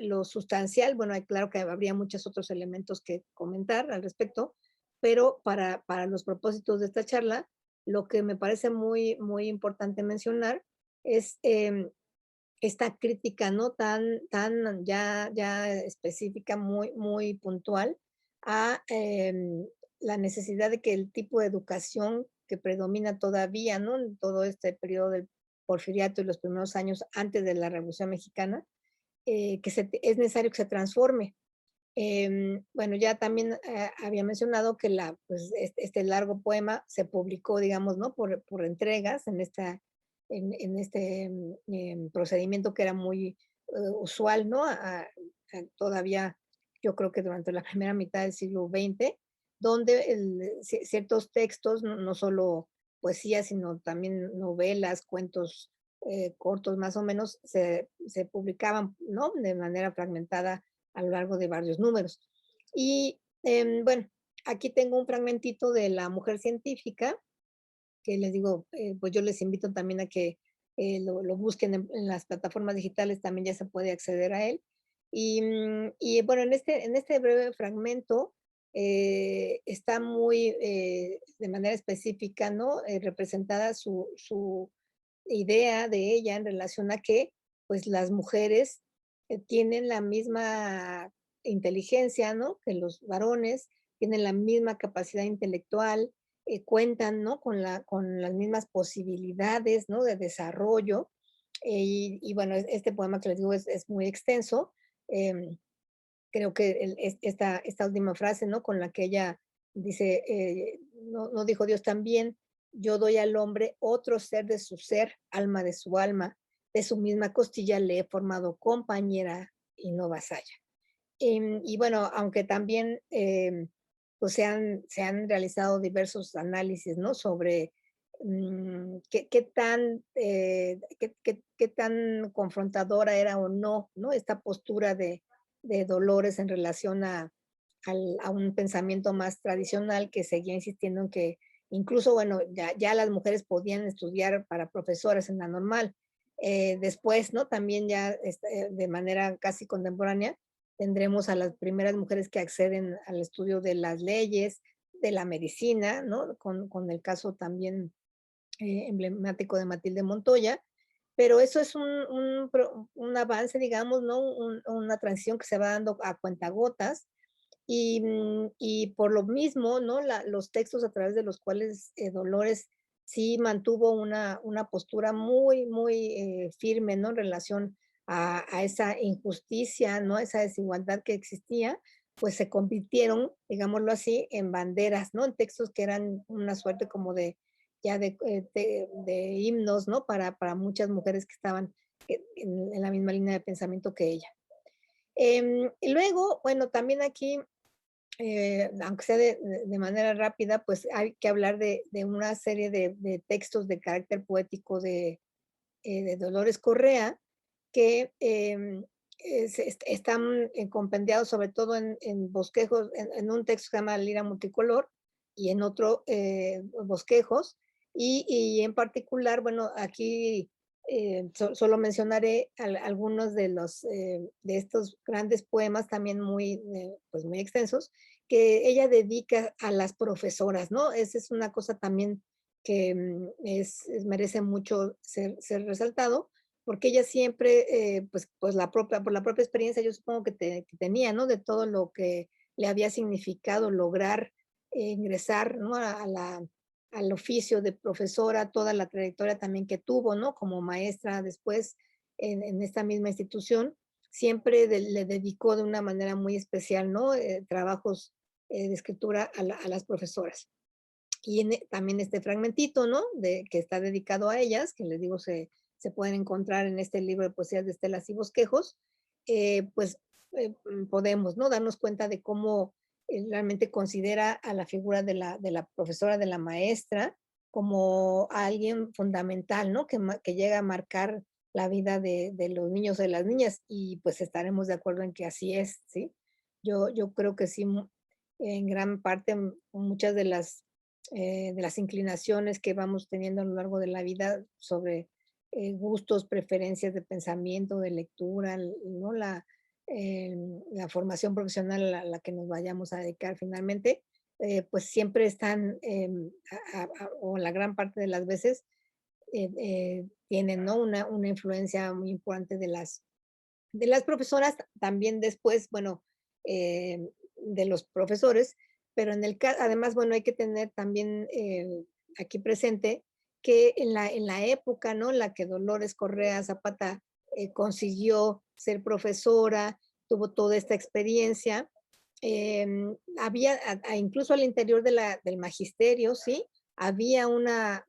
lo sustancial, bueno, claro que habría muchos otros elementos que comentar al respecto, pero para los propósitos de esta charla, lo que me parece muy importante mencionar es esta crítica, ¿no? Tan ya específica, muy puntual a la necesidad de que el tipo de educación que predomina todavía, ¿no? En todo este periodo del porfiriato y los primeros años antes de la Revolución Mexicana, es necesario que se transforme. Bueno, ya también había mencionado que pues, este largo poema se publicó, digamos, ¿no? Por entregas en este procedimiento que era muy usual, ¿no? Todavía, yo creo que durante la primera mitad del siglo XX, donde ciertos textos, no solo poesía, sino también novelas, cuentos cortos más o menos, se publicaban, ¿no? De manera fragmentada a lo largo de varios números. Y bueno, aquí tengo un fragmentito de La mujer científica, que les digo, pues yo les invito también a que lo busquen en las plataformas digitales, también ya se puede acceder a él. Y bueno, en este breve fragmento está de manera específica, ¿no? Representada su idea de ella en relación a que, pues, las mujeres tienen la misma inteligencia, ¿no? Que los varones, tienen la misma capacidad intelectual, cuentan, ¿no? Con las mismas posibilidades, ¿no? De desarrollo. Y bueno, este poema que les digo es muy extenso. em, Creo que esta última frase, ¿no? Con la que ella dice, no dijo Dios también, yo doy al hombre otro ser de su ser, alma de su alma, de su misma costilla le he formado compañera y no vasalla. Y bueno, aunque también pues se han realizado diversos análisis, ¿no? Sobre qué tan confrontadora era o no, ¿no? Esta postura de Dolores en relación a un pensamiento más tradicional que seguía insistiendo en que incluso, bueno, ya las mujeres podían estudiar para profesoras en la normal. Después, ¿no? También ya de manera casi contemporánea tendremos a las primeras mujeres que acceden al estudio de las leyes, de la medicina, ¿no? Con el caso también emblemático de Matilde Montoya, pero eso es un avance, digamos, ¿no? Una transición que se va dando a cuentagotas y por lo mismo, ¿no? Los textos a través de los cuales Dolores sí mantuvo una postura muy, muy firme, ¿no? En relación a esa injusticia, ¿no? Esa desigualdad que existía, pues se convirtieron, digámoslo así, en banderas, ¿no? En textos que eran una suerte como de, ya de himnos, ¿no? Para muchas mujeres que estaban en la misma línea de pensamiento que ella. Y luego, bueno, también aquí aunque sea de manera rápida, pues hay que hablar de una serie de textos de carácter poético de Dolores Correa que están compendiados sobre todo en bosquejos, en un texto que se llama Lira Multicolor y en otro bosquejos. Y en particular, bueno, aquí solo mencionaré algunos de estos grandes poemas también pues muy extensos que ella dedica a las profesoras, ¿no? Esa es una cosa también que merece mucho ser resaltado, porque ella siempre, pues por la propia experiencia, yo supongo que tenía, ¿no? De todo lo que le había significado lograr ingresar, ¿no? Al oficio de profesora, toda la trayectoria también que tuvo, ¿no? Como maestra después en esta misma institución, siempre le dedicó de una manera muy especial, ¿no? Trabajos de escritura a las profesoras. Y también este fragmentito, ¿no? Que está dedicado a ellas, que les digo, se pueden encontrar en este libro de poesías de estelas y bosquejos, pues podemos, ¿no? Darnos cuenta de cómo realmente considera a la figura de la profesora, de la maestra, como alguien fundamental, ¿no? Que llega a marcar la vida de los niños o de las niñas, y pues estaremos de acuerdo en que así es, ¿sí? Yo creo que sí, en gran parte, muchas de las inclinaciones que vamos teniendo a lo largo de la vida sobre gustos, preferencias de pensamiento, de lectura, ¿no? La formación profesional a la que nos vayamos a dedicar finalmente, pues siempre están, o la gran parte de las veces, tienen, ¿no? Una influencia muy importante de las profesoras, también después, bueno, de los profesores, pero además, bueno, hay que tener también aquí presente que en la época, ¿no? La que Dolores Correa Zapata consiguió ser profesora, tuvo toda esta experiencia, había, incluso al interior del magisterio, ¿sí? Había una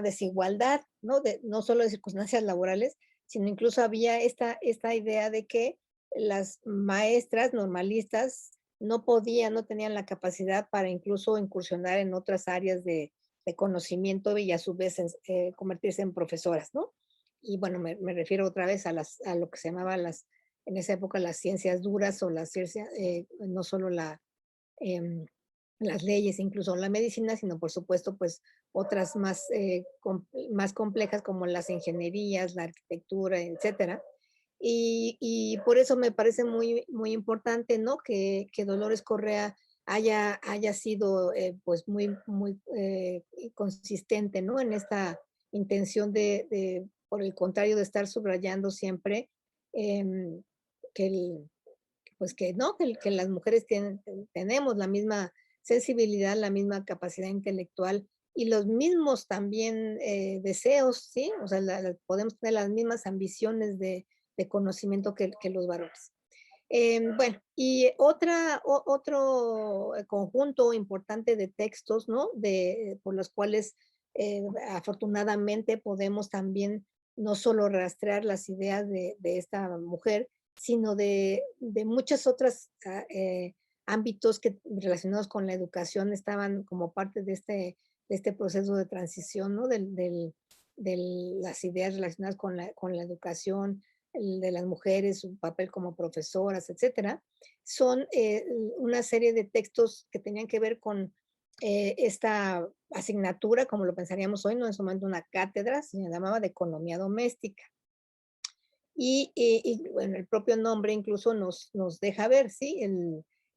desigualdad, ¿no? No solo de circunstancias laborales, sino incluso había esta idea de que las maestras normalistas no tenían la capacidad para incluso incursionar en otras áreas de conocimiento y a su vez convertirse en profesoras, ¿no? Y bueno, me refiero otra vez a lo que se llamaba en esa época las ciencias duras o las ciencias, no solo em, las leyes, incluso la medicina, sino por supuesto, pues otras más complejas como las ingenierías, la arquitectura, etcétera. Y por eso me parece muy, muy importante, ¿no? Que Dolores Correa haya sido, pues, muy, muy consistente, ¿no? En esta intención por el contrario, de estar subrayando siempre em, que pues que no, que las mujeres tenemos la misma sensibilidad, la misma capacidad intelectual y los mismos también deseos, ¿sí? O sea, podemos tener las mismas ambiciones de conocimiento que los varones. Bueno, y otro conjunto importante de textos, ¿no? Por los cuales afortunadamente podemos también no solo rastrear las ideas de esta mujer, sino de muchas otras ámbitos relacionados con la educación estaban como parte este proceso de transición, ¿no? De las ideas relacionadas con la educación de las mujeres, su papel como profesoras, etcétera, son una serie de textos que tenían que ver con esta asignatura, como lo pensaríamos hoy, no en su momento una cátedra, se llamaba de economía doméstica. Bueno, el propio nombre incluso nos deja ver, ¿sí?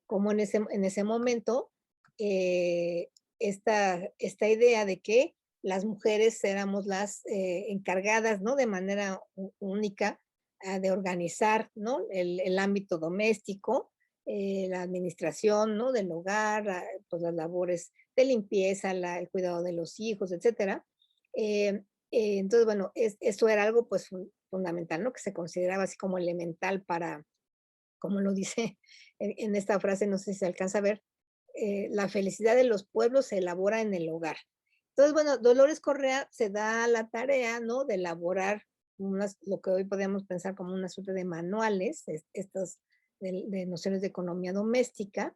Cómo en ese momento eh, esta idea de que las mujeres éramos las encargadas, ¿no? De manera única de organizar, ¿no? El ámbito doméstico, la administración, ¿no? Del hogar, pues las labores de limpieza, el cuidado de los hijos, etcétera. Eh, entonces, bueno, esto era algo pues fundamental, ¿no? Que se consideraba así como elemental para, como lo dice en esta frase, no sé si se alcanza a ver, la felicidad de los pueblos se elabora en el hogar. Entonces, bueno, Dolores Correa se da la tarea, ¿no? De elaborar lo que hoy podríamos pensar como una suerte de manuales, estas de nociones de economía doméstica,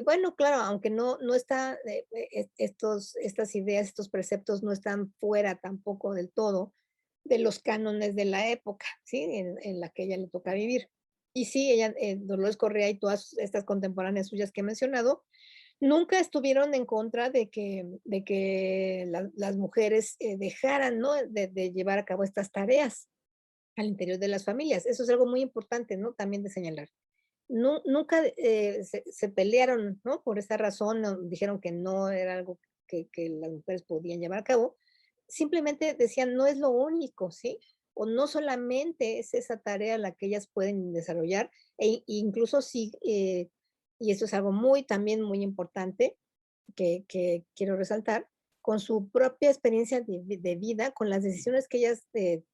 bueno, claro, aunque no está, estas ideas, estos preceptos no están fuera tampoco del todo de los cánones de la época, ¿sí? En la que ella le toca vivir. Y sí, ella, Dolores Correa y todas estas contemporáneas suyas que he mencionado, nunca estuvieron en contra de que las mujeres dejaran, ¿no? De llevar a cabo estas tareas al interior de las familias. Eso es algo muy importante, ¿no? También de señalar. Nunca se pelearon, ¿no? Por esa razón, dijeron que no era algo que las mujeres podían llevar a cabo. Simplemente decían, no es lo único, ¿sí? O no solamente es esa tarea la que ellas pueden desarrollar, incluso sí, y eso es algo también muy importante que quiero resaltar, con su propia experiencia de vida, con las decisiones que ellas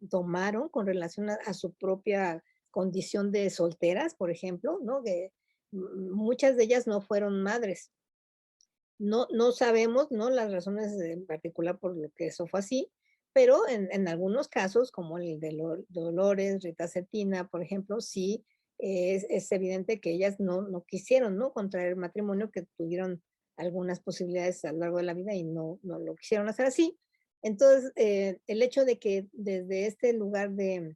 tomaron con relación a su propia condición de solteras, por ejemplo, ¿no? Muchas de ellas no fueron madres. No sabemos, ¿no? Las razones en particular por lo que eso fue así, pero en algunos casos, como el de Dolores, Rita Cetina, por ejemplo, sí es evidente que ellas no quisieron, ¿no? Contraer matrimonio, que tuvieron algunas posibilidades a lo largo de la vida y no lo quisieron hacer así. Entonces, el hecho de que desde este lugar de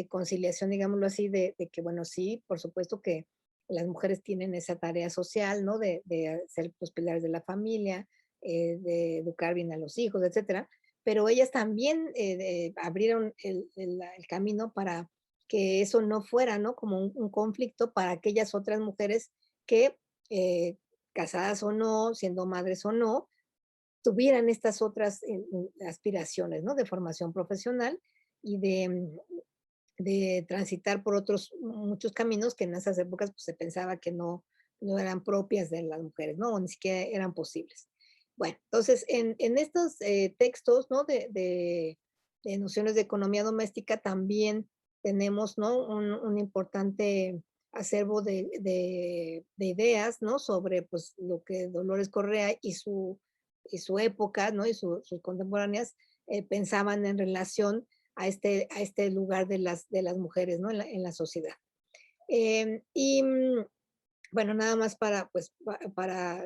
conciliación, digámoslo así, de que, bueno, sí, por supuesto que las mujeres tienen esa tarea social, ¿no? De ser los pilares de la familia, de educar bien a los hijos, etcétera. Pero ellas también abrieron el camino para que eso no fuera, ¿no? Como un conflicto para aquellas otras mujeres que, casadas o no, siendo madres o no, tuvieran estas otras aspiraciones, ¿no? De formación profesional y de transitar por otros muchos caminos que en esas épocas pues, se pensaba que no eran propias de las mujeres, ¿no? O ni siquiera eran posibles. Bueno, entonces en estos textos, ¿no? De nociones de economía doméstica también tenemos, ¿no? Un importante acervo de ideas, ¿no? Sobre pues lo que Dolores Correa y su época, ¿no? Y sus contemporáneas pensaban en relación a este lugar de las mujeres, ¿no? En la sociedad. Bueno, nada más para, pues, para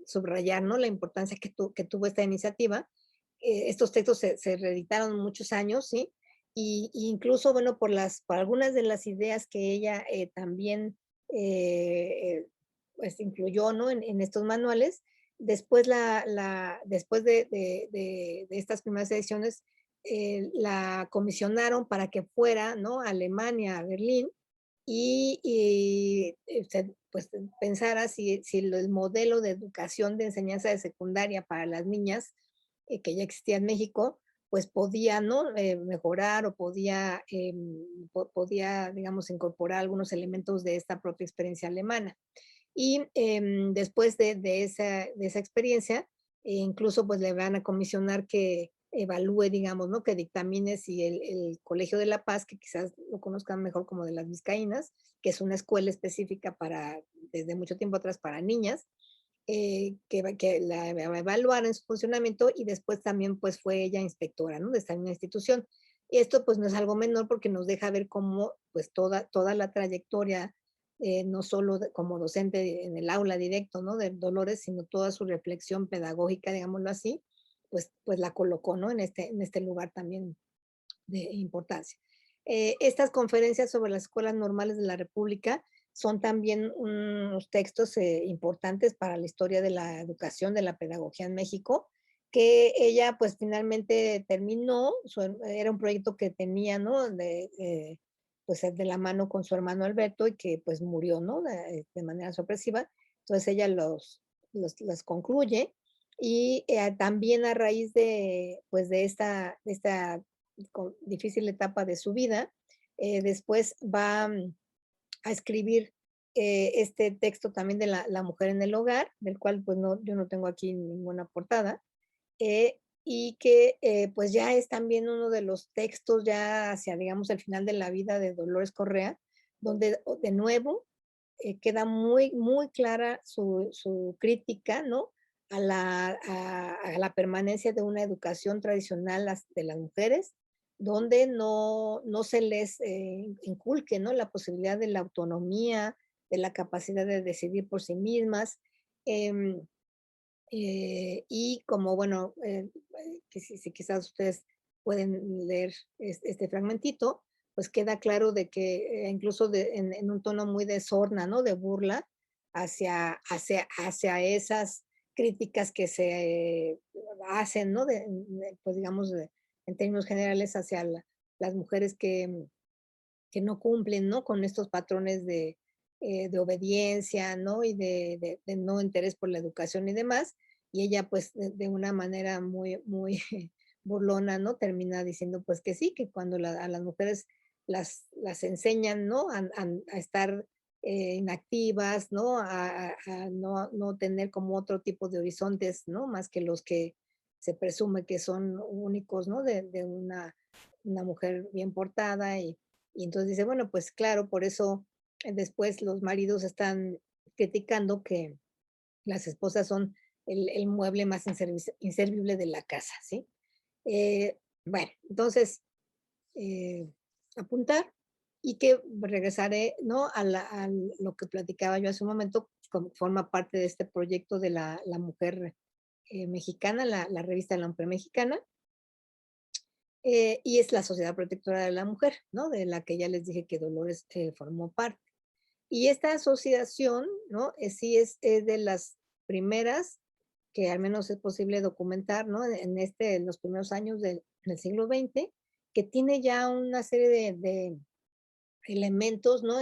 subrayar, ¿no? La importancia que tuvo esta iniciativa. Estos textos se reeditaron muchos años, ¿sí? Y incluso, bueno, por algunas de las ideas que ella también, pues, incluyó, ¿no? En estos manuales, después, después de estas primeras ediciones, la comisionaron para que fuera, ¿no? A Alemania, a Berlín, pues pensara si el modelo de educación de enseñanza de secundaria para las niñas que ya existía en México, pues podía, ¿no? Mejorar o podía, digamos, incorporar algunos elementos de esta propia experiencia alemana. Y después de esa experiencia, incluso pues le van a comisionar que evalúe, digamos, ¿no? Que dictamine si el Colegio de la Paz, que quizás lo conozcan mejor como de las Vizcaínas, que es una escuela específica desde mucho tiempo atrás para niñas, que la evaluara en su funcionamiento y después también pues fue ella inspectora, ¿no? De esta misma institución. Y esto pues no es algo menor porque nos deja ver cómo pues toda la trayectoria no solo como docente en el aula directo, ¿no? De Dolores, sino toda su reflexión pedagógica, digámoslo así, pues la colocó, ¿no? En este lugar también de importancia. Estas conferencias sobre las escuelas normales de la República son también unos textos importantes para la historia de la educación, de la pedagogía en México, que ella pues finalmente terminó, era un proyecto que tenía, ¿no? Pues de la mano con su hermano Alberto y que pues murió, ¿no? De manera sorpresiva. Entonces ella los concluye y también a raíz de, pues de esta difícil etapa de su vida, después va a escribir este texto también de la mujer en el hogar, del cual pues no, yo no tengo aquí ninguna portada, y que pues ya es también uno de los textos ya hacia, digamos, el final de la vida de Dolores Correa, donde de nuevo queda muy, muy clara su crítica, ¿no? A la permanencia de una educación tradicional de las mujeres, donde no se les inculque, ¿no? La posibilidad de la autonomía, de la capacidad de decidir por sí mismas. em, y como, bueno, que si quizás ustedes pueden leer este fragmentito, pues queda claro de que incluso en un tono muy de sorna, ¿no? De burla hacia esas críticas que se hacen, ¿no? Pues digamos, en términos generales, hacia las mujeres que no cumplen, ¿no? Con estos patrones de obediencia, ¿no? Y de no interés por la educación y demás. Y ella, pues, de una manera muy, muy burlona, ¿no? Termina diciendo, pues, que sí, que cuando a las mujeres las enseñan, ¿no? A estar inactivas, ¿no? A no tener como otro tipo de horizontes, ¿no? Más que los que se presume que son únicos, ¿no? De una mujer bien portada y entonces dice, bueno, pues claro, por eso después los maridos están criticando que las esposas son el mueble más inservible de la casa, ¿sí? Bueno, entonces, eh, apuntar y que regresaré, ¿no? A lo que platicaba yo hace un momento, como forma parte de este proyecto de la mujer mexicana, la revista de la mujer mexicana, y es la Sociedad Protectora de la Mujer, ¿no? De la que ya les dije que Dolores formó parte. Y esta asociación, ¿no? Sí es de las primeras que al menos es posible documentar, ¿no? En los primeros años del siglo XX, que tiene ya una serie de elementos, ¿no?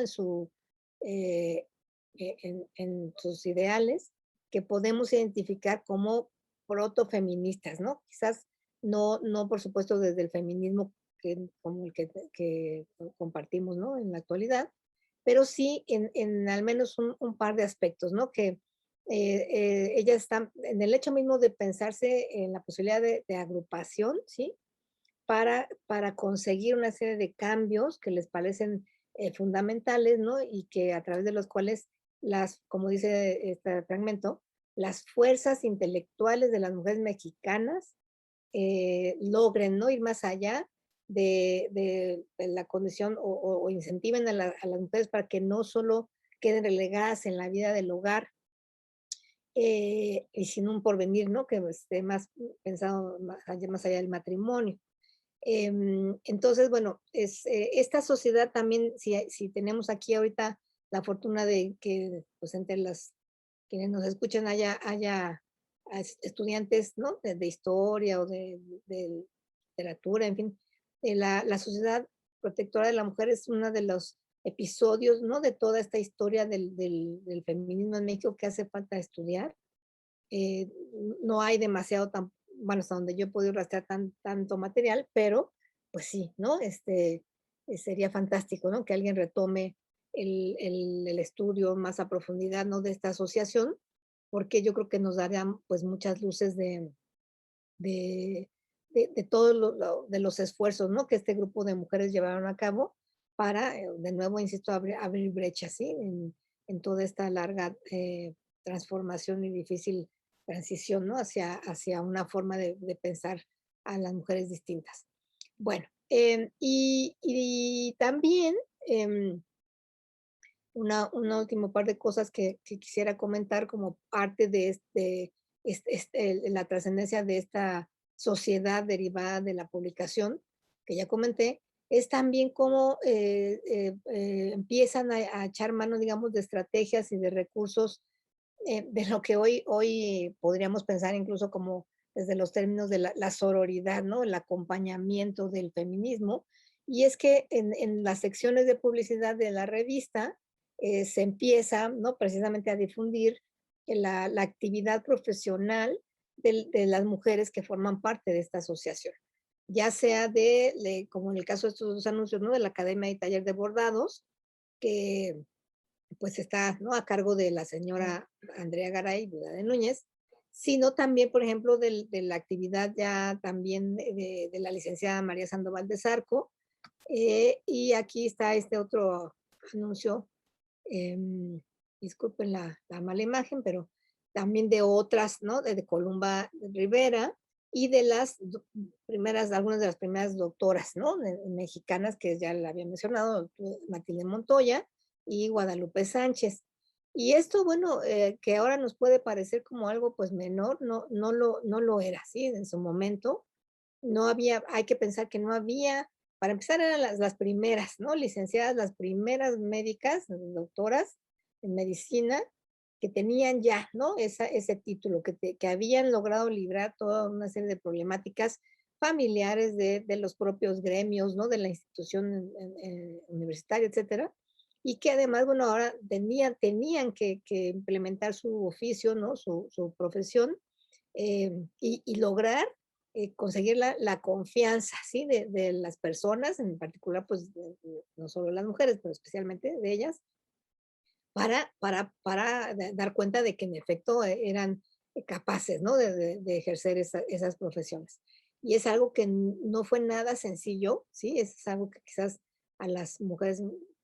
Eh, en sus ideales que podemos identificar como protofeministas, ¿no? Quizás no por supuesto desde el feminismo como el que compartimos, ¿no? En la actualidad, pero sí en al menos un par de aspectos, ¿no? Que ellas están en el hecho mismo de pensarse en la posibilidad de agrupación, ¿sí? Para conseguir una serie de cambios que les parecen fundamentales, ¿no? Y que a través de los cuales como dice este fragmento, las fuerzas intelectuales de las mujeres mexicanas logren, ¿no? Ir más allá de la condición o incentiven a las mujeres para que no solo queden relegadas en la vida del hogar y sin un porvenir, ¿no? Que esté más pensado más allá del matrimonio. Entonces, bueno, esta sociedad también, si tenemos aquí ahorita la fortuna de que, pues, entre quienes nos escuchan haya estudiantes, ¿no? De historia o de literatura, en fin, la Sociedad Protectora de la Mujer es uno de los episodios, ¿no? De toda esta historia del feminismo en México que hace falta estudiar. eh, no hay demasiado, bueno, hasta donde yo he podido rastrear tanto material, pero pues sí, ¿no? Sería fantástico, ¿no? Que alguien retome el estudio más a profundidad, ¿no? De esta asociación, porque yo creo que nos darían pues muchas luces de, de todos de los esfuerzos, ¿no? Que este grupo de mujeres llevaron a cabo para, de nuevo, insisto, abrir brechas, ¿sí? En toda esta larga transformación y difícil transición, ¿no? Hacia una forma de pensar a las mujeres distintas. Bueno, y también una última par de cosas que quisiera comentar como parte de la trascendencia de esta sociedad derivada de la publicación, que ya comenté, es también cómo empiezan a echar mano, digamos, de estrategias y de recursos de lo que hoy podríamos pensar incluso como desde los términos de la sororidad, ¿no? El acompañamiento del feminismo. Y es que en las secciones de publicidad de la revista se empieza, ¿no? Precisamente a difundir la actividad profesional de las mujeres que forman parte de esta asociación. Ya sea como en el caso de estos dos anuncios, ¿no? De la Academia y Taller de Bordados, que pues está, ¿no? A cargo de la señora Andrea Garay Buda de Núñez, sino también, por ejemplo, de la actividad ya también de la licenciada María Sandoval de Zarco. Y aquí está este otro anuncio, em, disculpen la mala imagen, pero también de otras, ¿no? De Columba Rivera y de primeras, algunas de las primeras doctoras, ¿no? Mexicanas que ya la había mencionado, Matilde Montoya y Guadalupe Sánchez. Y esto, bueno, que ahora nos puede parecer como algo pues menor, no lo era, ¿sí? En su momento no había, hay que pensar que no había, para empezar eran las primeras, ¿no? Licenciadas, las primeras médicas, doctoras en medicina, que tenían ya, ¿no? Ese título, que habían logrado librar toda una serie de problemáticas familiares de los propios gremios, ¿no? De la institución universitaria, etcétera. Y que además, bueno, ahora tenían que implementar su oficio, ¿no? Su profesión y lograr conseguir la confianza, ¿sí? De las personas, en particular, pues, no solo las mujeres, pero especialmente de ellas, para dar cuenta de que en efecto eran capaces, ¿no? De ejercer esas profesiones. Y es algo que no fue nada sencillo, ¿sí? Es algo que quizás a las mujeres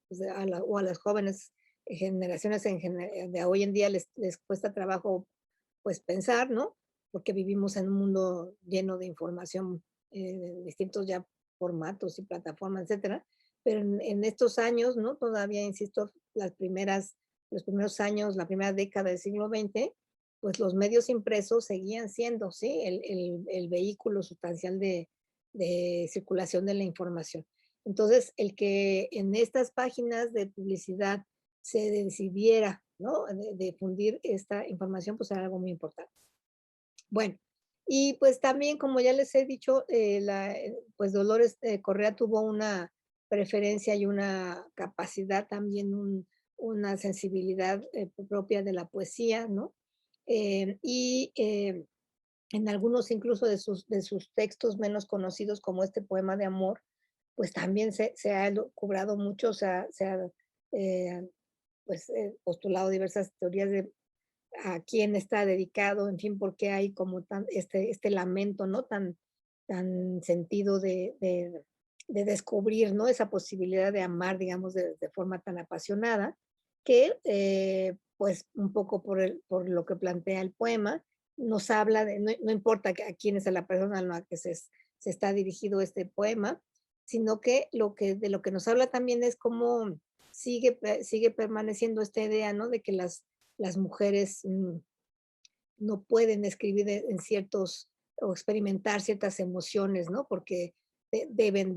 pues, o a las jóvenes generaciones de hoy en día les cuesta trabajo pues pensar, ¿no? Porque vivimos en un mundo lleno de información, de distintos ya formatos y plataformas, etcétera. Pero en estos años, ¿no? Todavía, insisto, los primeros años, la primera década del siglo XX, pues los medios impresos seguían siendo, ¿sí? El vehículo sustancial de circulación de la información. Entonces, el que en estas páginas de publicidad se decidiera, ¿no? De difundir esta información, pues era algo muy importante. Bueno, y pues también, como ya les he dicho, pues Dolores Correa tuvo una preferencia y una capacidad, también una sensibilidad propia de la poesía, ¿no? Y en algunos incluso de sus textos menos conocidos, como este poema de amor, pues también se ha cobrado mucho, se ha eh, pues, postulado diversas teorías de a quién está dedicado, en fin, por qué hay como este lamento, ¿no? Tan sentido de descubrir, ¿no? Esa posibilidad de amar, digamos, de forma tan apasionada, que, pues, un poco por lo que plantea el poema, nos habla no importa a quién es la persona a la que se está dirigido este poema, sino que de lo que nos habla también es cómo sigue permaneciendo esta idea, ¿no? De que las mujeres no pueden escribir en ciertos o experimentar ciertas emociones, ¿no? Porque deben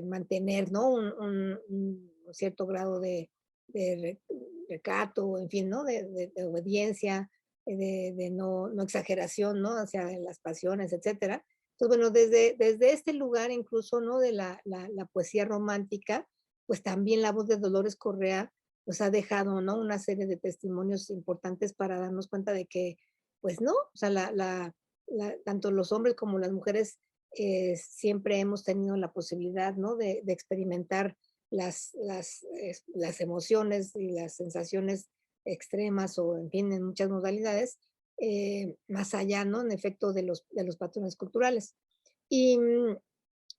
mantener, ¿no? Un cierto grado de recato, en fin, ¿no? De obediencia, de no exageración, ¿no? Hacia las pasiones, etcétera. Entonces, bueno, desde este lugar incluso, ¿no? De la poesía romántica, pues también la voz de Dolores Correa pues ha dejado, ¿no? Una serie de testimonios importantes para darnos cuenta de que, pues no, o sea, tanto los hombres como las mujeres siempre hemos tenido la posibilidad, ¿no? De experimentar las emociones y las sensaciones extremas o, en fin, en muchas modalidades, más allá, ¿no? En efecto, de los patrones culturales. Y,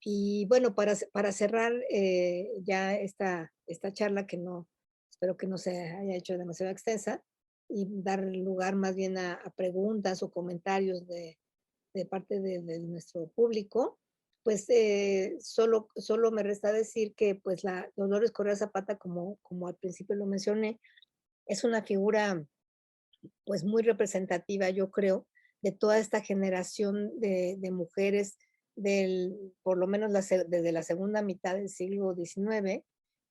y bueno, para cerrar ya esta charla que no, espero que no se haya hecho demasiado extensa y dar lugar más bien a preguntas o comentarios de parte de nuestro público, Pues solo me resta decir que pues la Dolores Correa Zapata, como al principio lo mencioné, es una figura pues muy representativa, yo creo, de toda esta generación de mujeres por lo menos desde la segunda mitad del siglo XIX,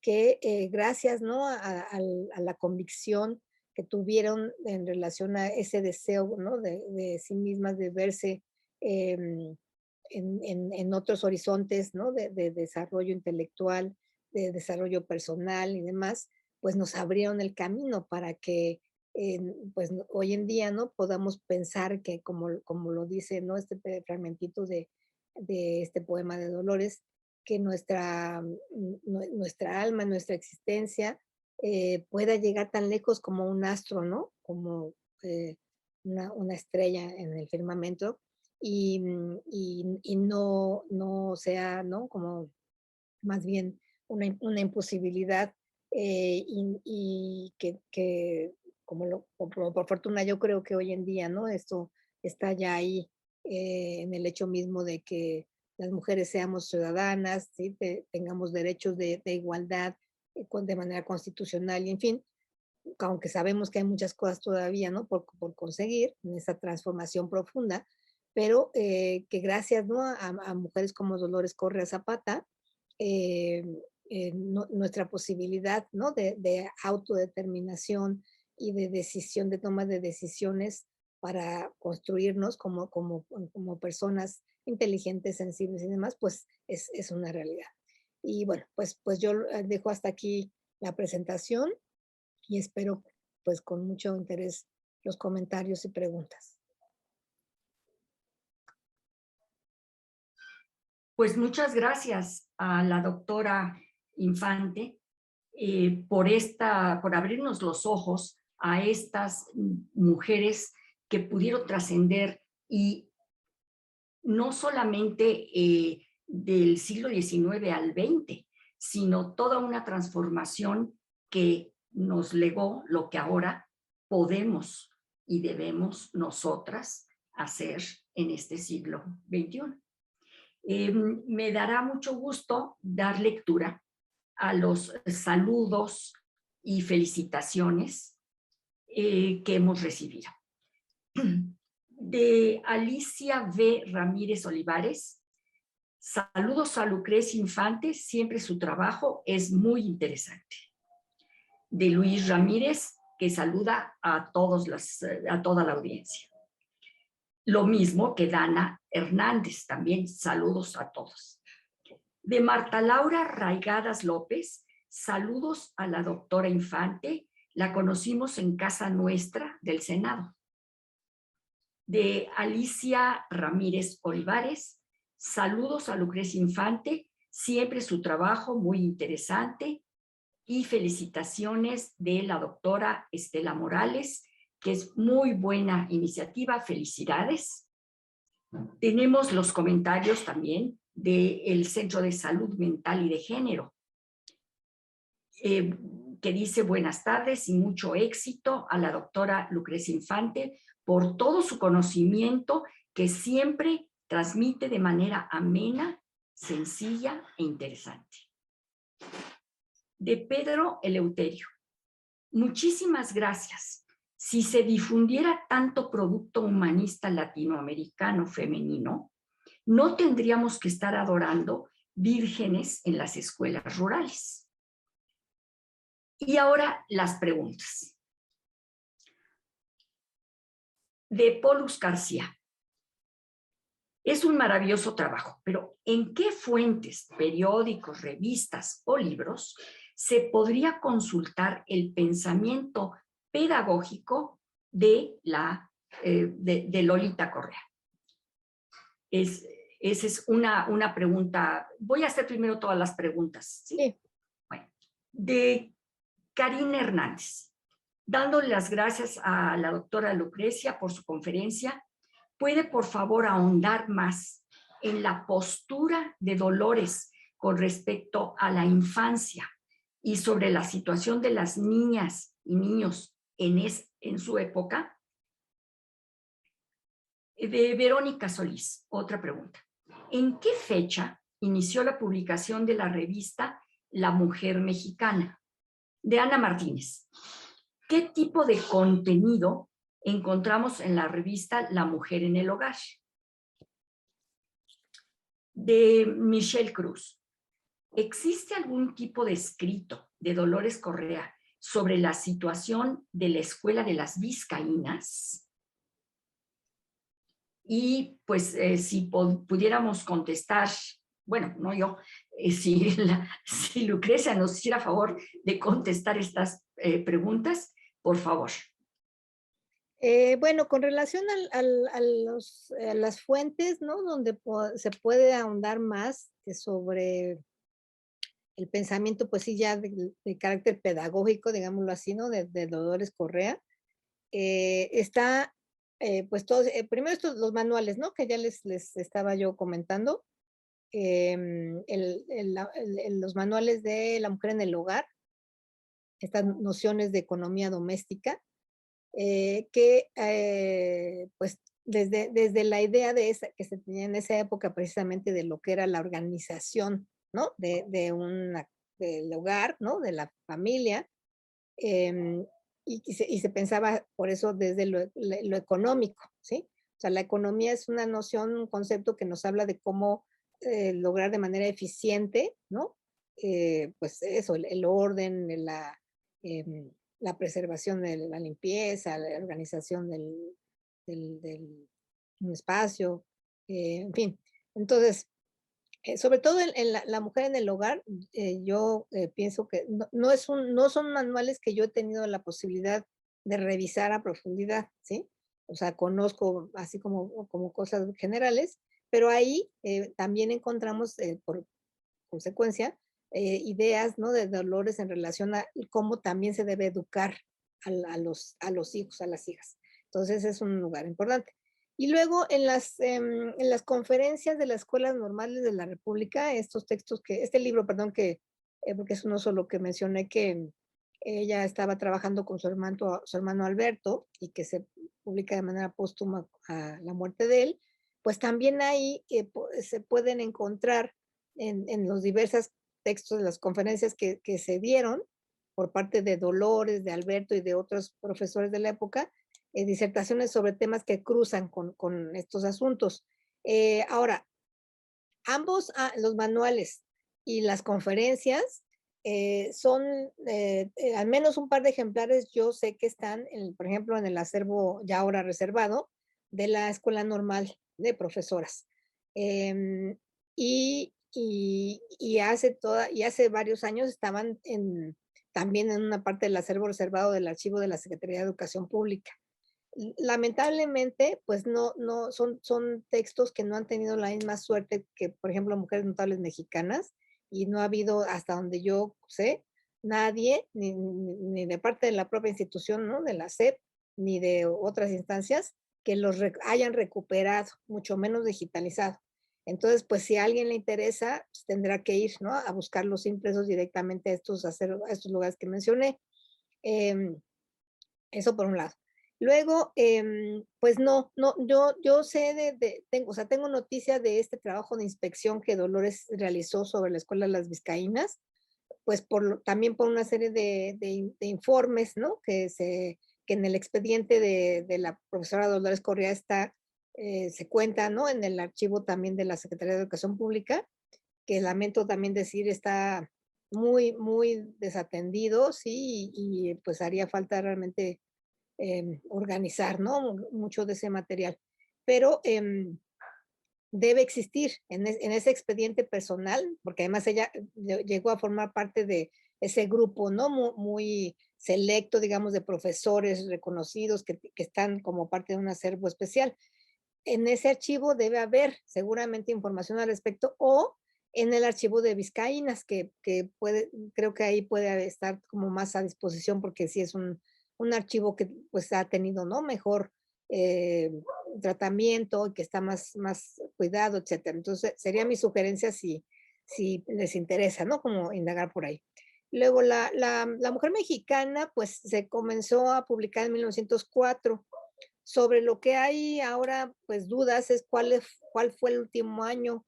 que gracias, ¿no? A la convicción que tuvieron en relación a ese deseo, ¿no? De sí mismas, de verse em, en otros horizontes, ¿no? De desarrollo intelectual, de desarrollo personal y demás, pues nos abrieron el camino para que pues hoy en día, ¿no? Podamos pensar que como lo dice, ¿no? Este fragmentito de este poema de Dolores, que nuestra alma, nuestra existencia pueda llegar tan lejos como un astro, ¿no? Como una estrella en el firmamento y no sea, ¿no? Como más bien una imposibilidad y que como por fortuna yo creo que hoy en día, ¿no? Esto está ya ahí en el hecho mismo de que las mujeres seamos ciudadanas, ¿sí? Tengamos derechos de igualdad de manera constitucional y en fin, aunque sabemos que hay muchas cosas todavía, ¿no? Por conseguir en esa transformación profunda, pero que gracias, ¿no? A mujeres como Dolores Correa Zapata, eh, nuestra posibilidad, ¿no? De autodeterminación y de decisión, de toma de decisiones para construirnos como personas inteligentes, sensibles y demás, pues es una realidad. Y bueno, pues yo dejo hasta aquí la presentación y espero pues con mucho interés los comentarios y preguntas. Pues muchas gracias a la doctora Infante por abrirnos los ojos a estas mujeres que pudieron trascender y no solamente del siglo XIX al XX, sino toda una transformación que nos legó lo que ahora podemos y debemos nosotras hacer en este siglo XXI. Me dará mucho gusto dar lectura a los saludos y felicitaciones que hemos recibido. De Alicia V. Ramírez Olivares, saludos a Lucrecia Infante, siempre su trabajo es muy interesante. De Luis Ramírez, que saluda a toda la audiencia. Lo mismo que Dana Hernández, también saludos a todos. De Marta Laura Raigadas López, saludos a la doctora Infante, la conocimos en casa nuestra del Senado. De Alicia Ramírez Olivares, saludos a Lucrecia Infante, siempre su trabajo muy interesante y felicitaciones de la doctora Estela Morales, que es muy buena iniciativa, felicidades. Tenemos los comentarios también del Centro de Salud Mental y de Género, que dice buenas tardes y mucho éxito a la doctora Lucrecia Infante por todo su conocimiento que siempre transmite de manera amena, sencilla e interesante. De Pedro Eleuterio, muchísimas gracias. Si se difundiera tanto producto humanista latinoamericano femenino, no tendríamos que estar adorando vírgenes en las escuelas rurales. Y ahora las preguntas. De Polus García. Es un maravilloso trabajo, pero ¿en qué fuentes, periódicos, revistas o libros se podría consultar el pensamiento pedagógico de Lolita Correa? Esa es una pregunta. Voy a hacer primero todas las preguntas. ¿Sí? Sí. Bueno, de Karina Hernández. Dándole las gracias a la doctora Lucrecia por su conferencia, ¿puede por favor ahondar más en la postura de Dolores con respecto a la infancia y sobre la situación de las niñas y niños en su época? De Verónica Solís, otra pregunta. ¿En qué fecha inició la publicación de la revista La Mujer Mexicana? De Ana Martínez. ¿Qué tipo de contenido encontramos en la revista La Mujer en el Hogar? De Michelle Cruz. ¿Existe algún tipo de escrito de Dolores Correa sobre la situación de la Escuela de las Vizcaínas? Y pues si pudiéramos contestar, bueno, no yo, si Lucrecia nos hiciera favor de contestar estas preguntas, por favor. Bueno, con relación a las fuentes, ¿no? Donde se puede ahondar más sobre el pensamiento, pues sí, ya de carácter pedagógico, digámoslo así, ¿no? De Dolores Correa. Está, pues todos, primero estos, los manuales, ¿no? Que ya les estaba yo comentando. Los manuales de la mujer en el hogar, estas nociones de economía doméstica, que pues desde la idea de esa, que se tenía en esa época precisamente de lo que era la organización, ¿no? Del hogar, ¿no? De la familia, em, y se pensaba por eso desde lo económico, ¿sí? O sea, la economía es una noción, un concepto que nos habla de cómo lograr de manera eficiente, ¿no? Pues eso, el orden, la preservación de la limpieza, la organización del un espacio, en fin. Entonces, sobre todo en la mujer en el hogar, yo pienso que no son manuales que yo he tenido la posibilidad de revisar a profundidad, ¿sí? O sea, conozco así como cosas generales, pero ahí también encontramos, por consecuencia, ideas, ¿no? De Dolores en relación a cómo también se debe educar a los hijos, a las hijas. Entonces es un lugar importante. Y luego en las conferencias de las escuelas normales de la República, este libro, perdón, porque es uno solo que mencioné que ella estaba trabajando con su hermano Alberto y que se publica de manera póstuma a la muerte de él, pues también ahí se pueden encontrar en los diversos textos de las conferencias que se dieron por parte de Dolores, de Alberto y de otros profesores de la época, disertaciones sobre temas que cruzan con estos asuntos. Ahora, ambos, los manuales y las conferencias son, al menos un par de ejemplares, yo sé que están, por ejemplo, en el acervo ya ahora reservado de la Escuela Normal de Profesoras. Em, y hace varios años estaban también en una parte del acervo reservado del archivo de la Secretaría de Educación Pública. Lamentablemente, pues son textos que no han tenido la misma suerte que, por ejemplo, Mujeres Notables Mexicanas, y no ha habido, hasta donde yo sé, nadie, ni de parte de la propia institución, ¿no? De la SEP, ni de otras instancias, que hayan recuperado, mucho menos digitalizado. Entonces, pues si a alguien le interesa, pues, tendrá que ir, ¿no? A buscar los impresos directamente a estos lugares que mencioné. Eso por un lado. Luego, pues yo sé o sea, tengo noticia de este trabajo de inspección que Dolores realizó sobre la Escuela de las Vizcaínas, pues también por una serie de informes, ¿no? Que en el expediente de la profesora Dolores Correa se cuenta, ¿no? En el archivo también de la Secretaría de Educación Pública, que lamento también decir está muy desatendido, sí, y pues haría falta realmente organizar, ¿no? Mucho de ese material. Pero debe existir en ese expediente personal, porque además ella llegó a formar parte de ese grupo, ¿no? Muy selecto, digamos, de profesores reconocidos que están como parte de un acervo especial. En ese archivo debe haber seguramente información al respecto, o en el archivo de Vizcaínas, creo que ahí puede estar como más a disposición, porque sí es un archivo que pues ha tenido, ¿no? Mejor eh, tratamiento y que está más cuidado, etcétera. Entonces, sería mi sugerencia si les interesa, ¿no? Como indagar por ahí. Luego, la mujer mexicana, pues se comenzó a publicar en 1904. Sobre lo que hay ahora, pues dudas es cuál fue el último año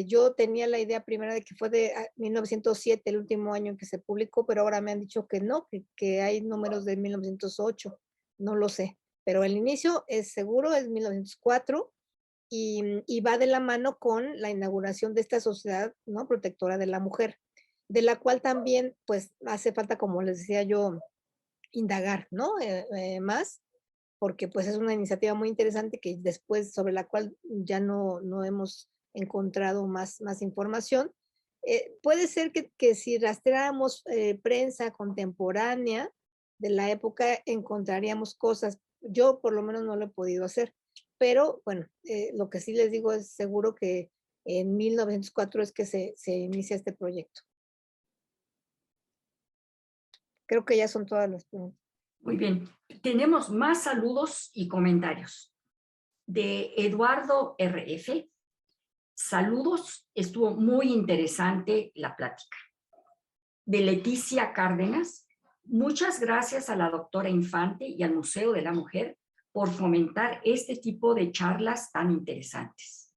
Yo tenía la idea primera de que fue de 1907, el último año en que se publicó, pero ahora me han dicho que no, que hay números de 1908, no lo sé. Pero el inicio es seguro, es 1904 y va de la mano con la inauguración de esta sociedad, ¿no? Protectora de la mujer, de la cual también, pues, hace falta, como les decía yo, indagar, ¿no? Más, porque pues es una iniciativa muy interesante que después sobre la cual ya no hemos encontrado más información. Puede ser que si rastreáramos prensa contemporánea de la época encontraríamos cosas. Yo por lo menos no lo he podido hacer, pero bueno, lo que sí les digo es seguro que en 1904 es que se inicia este proyecto. Creo que ya son todas las preguntas. Muy bien. Tenemos más saludos y comentarios. De Eduardo RF. Saludos, estuvo muy interesante la plática. De Leticia Cárdenas. Muchas gracias a la doctora Infante y al Museo de la Mujer por fomentar este tipo de charlas tan interesantes.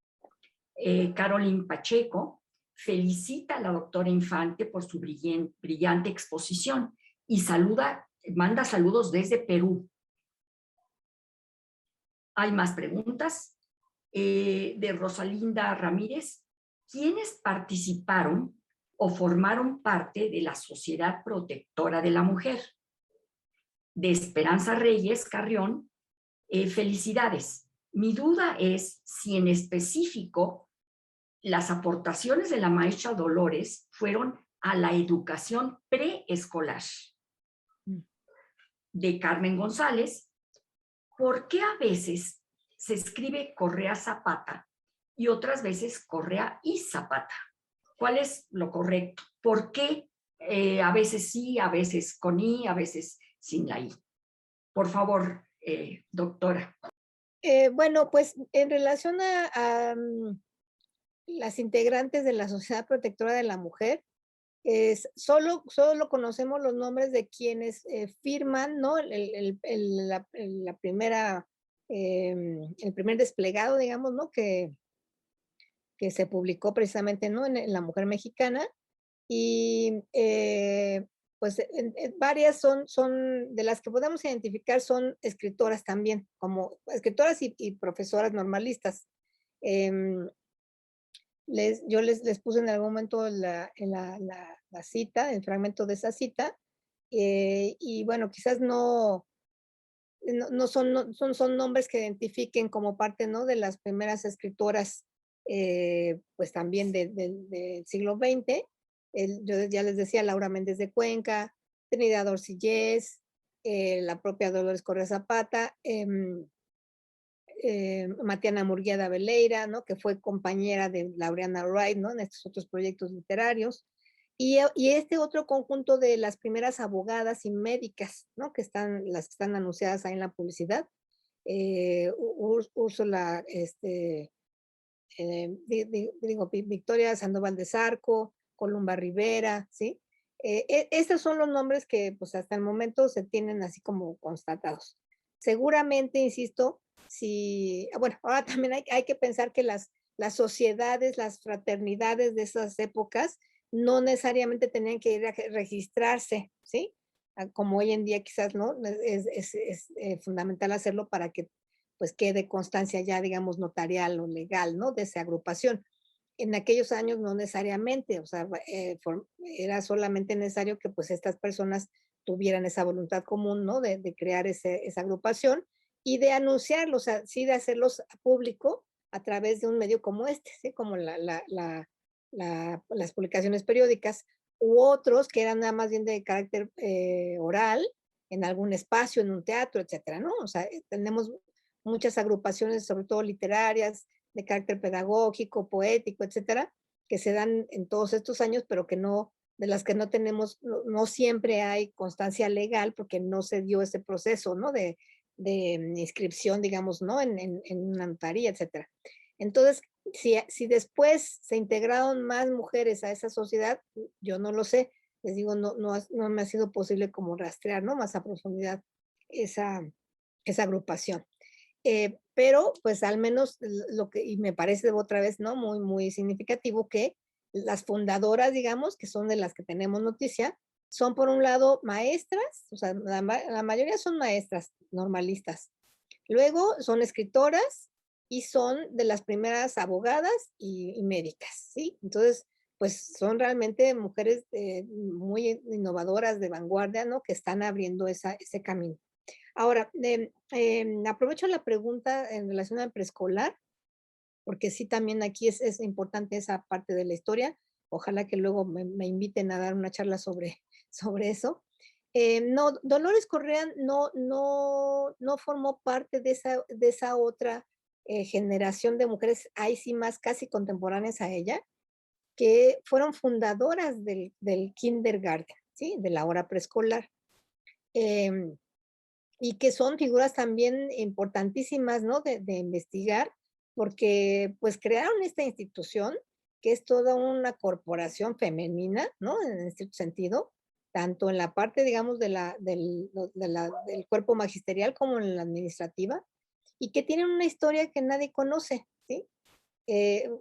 Caroline Pacheco felicita a la doctora Infante por su brillante exposición y manda saludos desde Perú. Hay más preguntas. De Rosalinda Ramírez. ¿Quiénes participaron o formaron parte de la Sociedad Protectora de la Mujer? De Esperanza Reyes Carrión. Felicidades. Mi duda es si en específico las aportaciones de la maestra Dolores fueron a la educación preescolar. De Carmen González. ¿Por qué a veces se escribe Correa Zapata y otras veces Correa y Zapata? ¿Cuál es lo correcto? ¿Por qué a veces sí, a veces con I, a veces sin la I? Por favor, doctora. Bueno, pues en relación las integrantes de la Sociedad Protectora de la Mujer, solo conocemos los nombres de quienes firman, ¿no? La primera, el primer desplegado, digamos, ¿no? Que se publicó precisamente, ¿no? En La Mujer Mexicana. Y pues varias son, de las que podemos identificar, son escritoras también, como escritoras y profesoras normalistas. Yo les puse en algún momento la cita, el fragmento de esa cita, y bueno, quizás no son nombres que identifiquen como parte, ¿no? De las primeras escritoras, pues también del siglo XX. Yo ya les decía, Laura Méndez de Cuenca, Trinidad Orcillés, la propia Dolores Correa Zapata, Matiana Murguía Veleira, ¿no? Que fue compañera de Laureana Wright, ¿no? En estos otros proyectos literarios. Y este otro conjunto de las primeras abogadas y médicas, ¿no? Las que están anunciadas ahí en la publicidad. Úrsula, Victoria Sandoval de Zarco, Columba Rivera, ¿sí? Estos son los nombres que pues hasta el momento se tienen así como constatados. Seguramente, insisto, bueno, ahora también hay que pensar que las sociedades, las fraternidades de esas épocas no necesariamente tenían que ir a registrarse, ¿sí? Como hoy en día quizás, ¿no? Es fundamental hacerlo para que pues quede constancia ya, digamos, notarial o legal, ¿no? De esa agrupación. En aquellos años no necesariamente, o sea, era solamente necesario que pues estas personas tuvieran esa voluntad común, ¿no? De crear esa agrupación y de anunciarlo, o sea, sí de hacerlos público a través de un medio como este, ¿sí? Como las publicaciones periódicas, u otros que eran nada más bien de carácter oral, en algún espacio, en un teatro, etcétera, ¿no? O sea, tenemos muchas agrupaciones, sobre todo literarias, de carácter pedagógico, poético, etcétera, que se dan en todos estos años, pero de las que no tenemos, no siempre hay constancia legal porque no se dio ese proceso, ¿no? De inscripción, digamos, ¿no? En una notaría, etcétera. Entonces, si después se integraron más mujeres a esa sociedad, yo no lo sé. Les digo, no me ha sido posible como rastrear, ¿no? Más a profundidad esa agrupación. Pero pues al menos lo que, y me parece otra vez, ¿no? Muy, muy significativo que las fundadoras, digamos, que son de las que tenemos noticia, son por un lado maestras, o sea, la mayoría son maestras normalistas. Luego son escritoras y son de las primeras abogadas y médicas, ¿sí? Entonces, pues son realmente mujeres muy innovadoras, de vanguardia, ¿no? Que están abriendo ese camino. Ahora, aprovecho la pregunta en relación al preescolar, porque sí, también aquí es importante esa parte de la historia. Ojalá que luego me inviten a dar una charla sobre, sobre eso. No, Dolores Correa no formó parte de esa otra generación de mujeres, ahí sí más casi contemporáneas a ella, que fueron fundadoras del kindergarten, ¿sí? De la hora preescolar. Em, y que son figuras también importantísimas, ¿no? De investigar, porque pues crearon esta institución que es toda una corporación femenina, ¿no? En este sentido, tanto en la parte, digamos, del cuerpo magisterial como en la administrativa, y que tienen una historia que nadie conoce, ¿sí?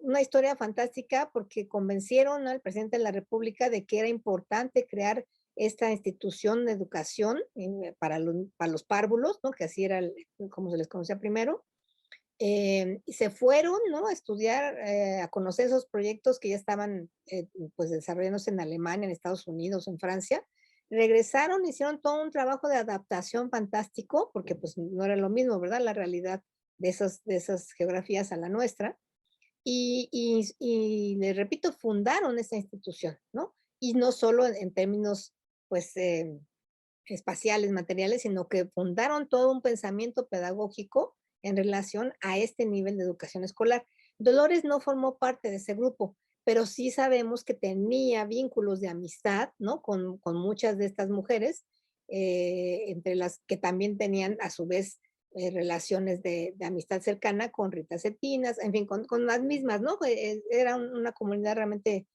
Una historia fantástica porque convencieron al presidente de la República de que era importante crear esta institución de educación para los párvulos, ¿no? Que así era como se les conocía primero. Y se fueron, ¿no? A estudiar, a conocer esos proyectos que ya estaban pues desarrollándose en Alemania, en Estados Unidos, en Francia. Regresaron, hicieron todo un trabajo de adaptación fantástico, porque pues no era lo mismo, ¿verdad? La realidad de esas geografías a la nuestra y les repito, fundaron esa institución, ¿no? Y no solo en términos, pues, espaciales, materiales, sino que fundaron todo un pensamiento pedagógico en relación a este nivel de educación escolar. Dolores no formó parte de ese grupo, pero sí sabemos que tenía vínculos de amistad, ¿no? Con muchas de estas mujeres, entre las que también tenían a su vez relaciones de amistad cercana con Rita Cetinas, en fin, con las mismas, ¿no? Era una comunidad realmente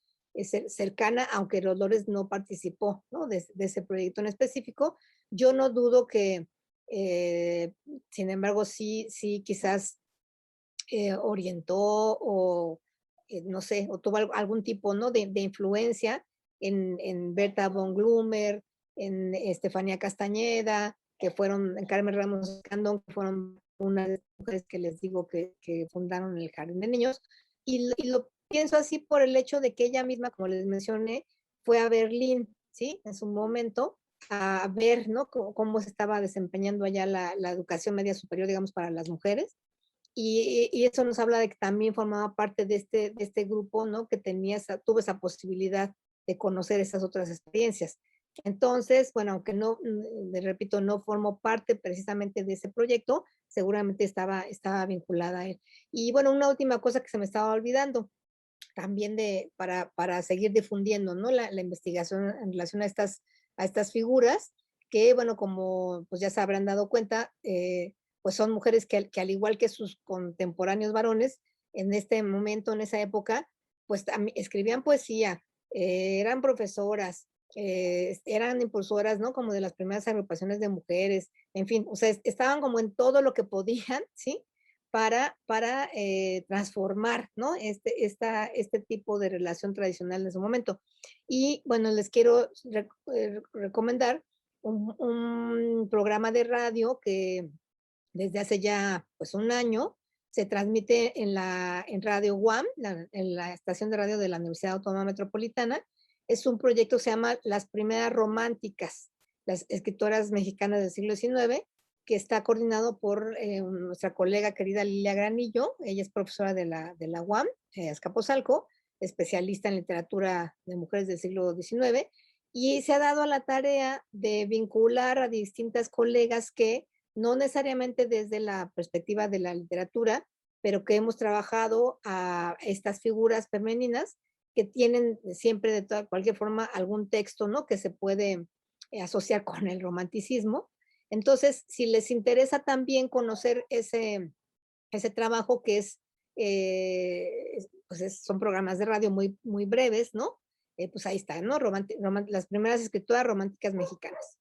cercana, aunque Dolores no participó, ¿no? De ese proyecto en específico. Yo no dudo que, sin embargo, sí quizás orientó o, no sé, o tuvo algún tipo, ¿no? De influencia en Berta von Glümer, en Estefanía Castañeda, que fueron, en Carmen Ramos Candón, que fueron una de las mujeres que les digo que fundaron el Jardín de Niños, y lo pienso así por el hecho de que ella misma, como les mencioné, fue a Berlín, ¿sí? En su momento, a ver, ¿no? Cómo se estaba desempeñando allá la educación media superior, digamos, para las mujeres, y eso nos habla de que también formaba parte de este grupo, ¿no? Que tuvo esa posibilidad de conocer esas otras experiencias. Entonces, bueno, aunque no, le repito, no formó parte precisamente de ese proyecto, seguramente estaba vinculada a él. Y bueno, una última cosa que se me estaba olvidando, también para seguir difundiendo, ¿no? La investigación en relación a estas figuras, que bueno, como pues ya se habrán dado cuenta, pues son mujeres que al igual que sus contemporáneos varones, en este momento, en esa época, pues escribían poesía, eran profesoras, eran impulsoras, ¿no? Como de las primeras agrupaciones de mujeres, en fin, o sea, estaban como en todo lo que podían, ¿sí? Para transformar, ¿no? Este tipo de relación tradicional en ese momento. Y bueno, les quiero recomendar un programa de radio que desde hace ya pues un año se transmite en Radio UAM, en la estación de radio de la Universidad Autónoma Metropolitana. Es un proyecto que se llama Las Primeras Románticas, las escritoras mexicanas del siglo XIX, que está coordinado por nuestra colega querida Lilia Granillo. Ella es profesora de la UAM, Azcapotzalco, especialista en literatura de mujeres del siglo XIX, y se ha dado a la tarea de vincular a distintas colegas que no necesariamente desde la perspectiva de la literatura, pero que hemos trabajado a estas figuras femeninas que tienen siempre de cualquier forma algún texto, ¿no? Que se puede asociar con el romanticismo. Entonces, si les interesa también conocer ese trabajo que son programas de radio muy breves, ¿no? Pues ahí está, ¿no? Las primeras escritoras románticas mexicanas.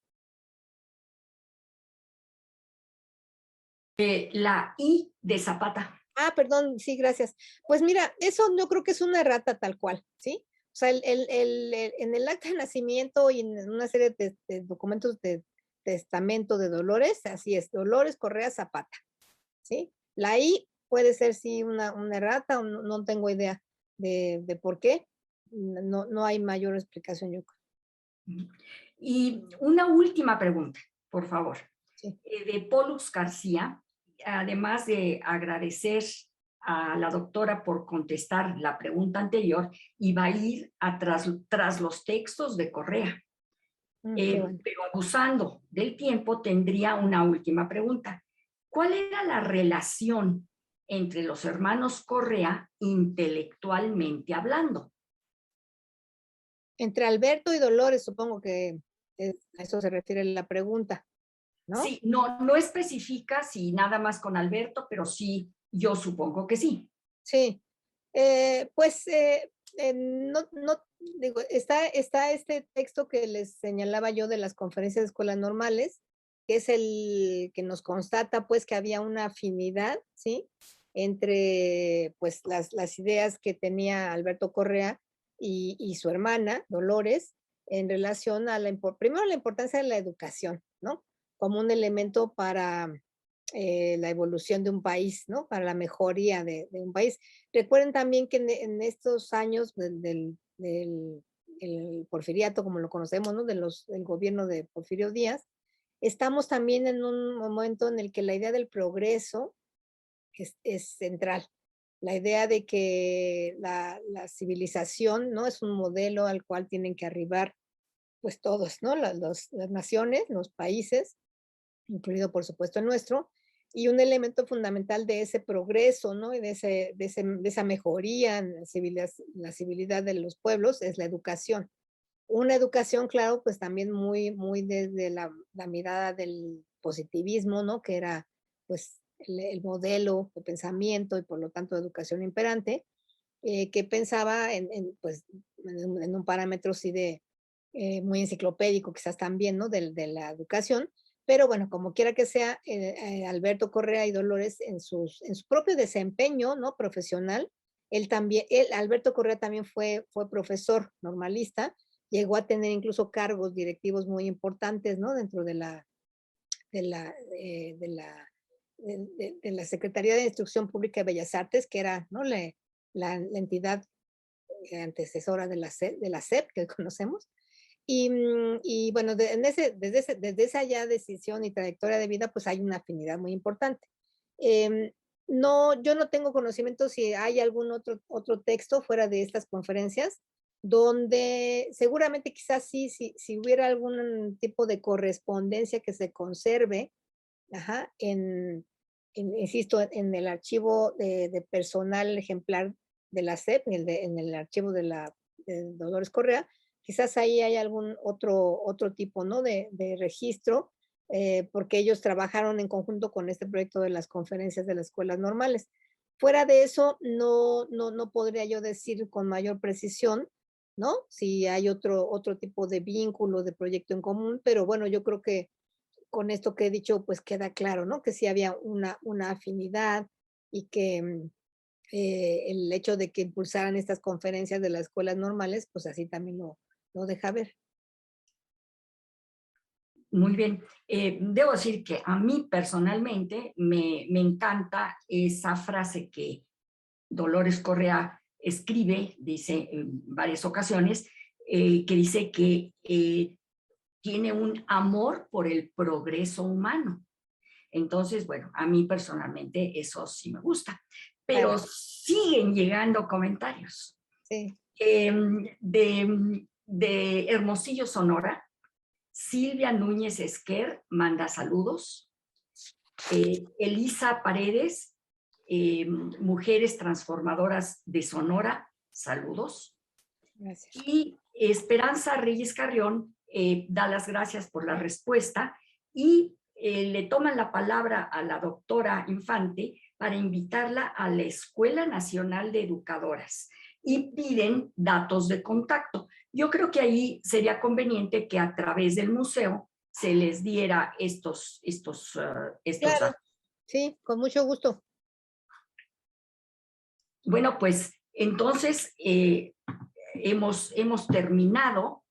La I de Zapata. Ah, perdón, sí, gracias. Pues mira, eso yo creo que es una errata tal cual, ¿sí? O sea, en el acta de nacimiento y en una serie de documentos de testamento de Dolores, así es, Dolores Correa Zapata, ¿sí? La I puede ser sí una errata, o no, no tengo idea de por qué. No, no hay mayor explicación, yo creo. Y una última pregunta, por favor. Sí. De Polux García, además de agradecer a la doctora por contestar la pregunta anterior, iba a ir tras los textos de Correa. Qué bueno. Pero abusando del tiempo, tendría una última pregunta. ¿Cuál era la relación entre los hermanos Correa intelectualmente hablando? Entre Alberto y Dolores, supongo que a eso se refiere la pregunta, ¿no? Sí, no especifica si nada más con Alberto, pero sí, yo supongo que sí. Sí. Pues no, no, digo, está este texto que les señalaba yo de las conferencias de escuelas normales, que es el que nos constata pues que había una afinidad, ¿sí? Entre pues las ideas que tenía Alberto Correa y su hermana, Dolores, en relación a primero la importancia de la educación, ¿no? Como un elemento para la evolución de un país, ¿no? Para la mejoría de un país. Recuerden también que en estos años el porfiriato, como lo conocemos, ¿no? Del gobierno de Porfirio Díaz, estamos también en un momento en el que la idea del progreso es central. La idea de que la civilización, ¿no? Es un modelo al cual tienen que arribar, pues todos, ¿no? Las naciones, los países, incluido por supuesto el nuestro, y un elemento fundamental de ese progreso, ¿no? Y de esa mejoría en la civilidad de los pueblos es la educación. Una educación, claro, pues también muy desde la mirada del positivismo, ¿no? Que era pues el modelo de pensamiento y por lo tanto educación imperante, que pensaba pues, en un parámetro sí de muy enciclopédico, quizás también, ¿no? De la educación, pero bueno, como quiera que sea, Alberto Correa y Dolores en su propio desempeño, ¿no? Profesional, Alberto Correa también fue profesor normalista, llegó a tener incluso cargos directivos muy importantes, ¿no? Dentro de la, de la, de la Secretaría de Instrucción Pública de Bellas Artes, que era, ¿no? La entidad antecesora de la SEP que conocemos. Y bueno, desde esa ya decisión y trayectoria de vida, pues hay una afinidad muy importante. No, yo no tengo conocimiento si hay algún otro texto fuera de estas conferencias donde seguramente quizás sí, si hubiera algún tipo de correspondencia que se conserve, ajá, insisto, en el archivo de personal ejemplar de la SEP, en el archivo de Dolores Correa, quizás ahí hay algún otro tipo, ¿no? De registro, porque ellos trabajaron en conjunto con este proyecto de las conferencias de las escuelas normales. Fuera de eso, no podría yo decir con mayor precisión, ¿no? Si hay otro tipo de vínculo, de proyecto en común, pero bueno, yo creo que con esto que he dicho, pues queda claro, ¿no? Que sí había una afinidad y que el hecho de que impulsaran estas conferencias de las escuelas normales, pues así también lo deja ver. Muy bien. Debo decir que a mí personalmente me encanta esa frase que Dolores Correa escribe, dice en varias ocasiones, que dice que tiene un amor por el progreso humano. Entonces, bueno, a mí personalmente eso sí me gusta, pero Claro, siguen llegando comentarios. sí, De Hermosillo, Sonora, Silvia Núñez Esquer manda saludos. Elisa Paredes, Mujeres Transformadoras de Sonora, saludos. gracias. Y Esperanza Reyes Carrión da las gracias por la respuesta y le toman la palabra a la doctora Infante para invitarla a la Escuela Nacional de Educadoras y piden datos de contacto. Yo creo que ahí sería conveniente que a través del museo se les diera estos Claro, datos. Sí, con mucho gusto. Bueno, pues entonces hemos terminado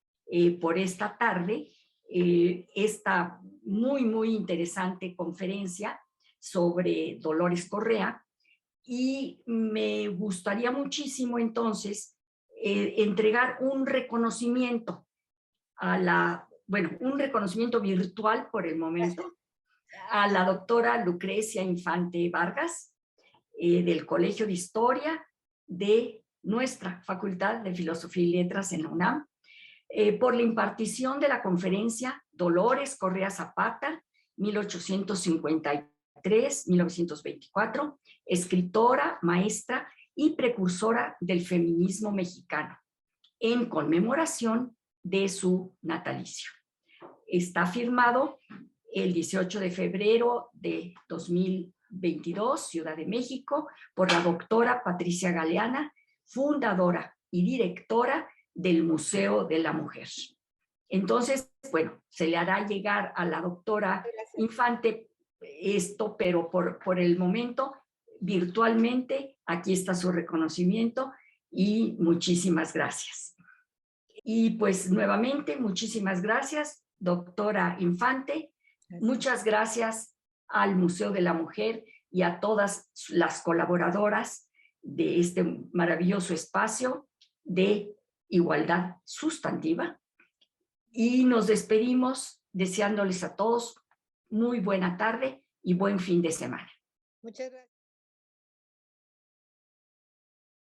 por esta tarde esta muy interesante conferencia sobre Dolores Correa, y me gustaría muchísimo entonces entregar un reconocimiento un reconocimiento virtual por el momento a la doctora Lucrecia Infante Vargas, del Colegio de Historia de nuestra Facultad de Filosofía y Letras en la UNAM, por la impartición de la conferencia Dolores Correa Zapata, 1853-1924, escritora, maestra y precursora del feminismo mexicano, en conmemoración de su natalicio. Está firmado el 18 de febrero de 2022, Ciudad de México, por la doctora Patricia Galeana, fundadora y directora del Museo de la Mujer. Entonces, bueno, se le hará llegar a la doctora Infante esto, pero por el momento, virtualmente, aquí está su reconocimiento y muchísimas gracias. Y pues nuevamente, muchísimas gracias, doctora Infante. Muchas gracias al Museo de la Mujer y a todas las colaboradoras de este maravilloso espacio de igualdad sustantiva. Y nos despedimos deseándoles a todos muy buena tarde y buen fin de semana. Muchas gracias.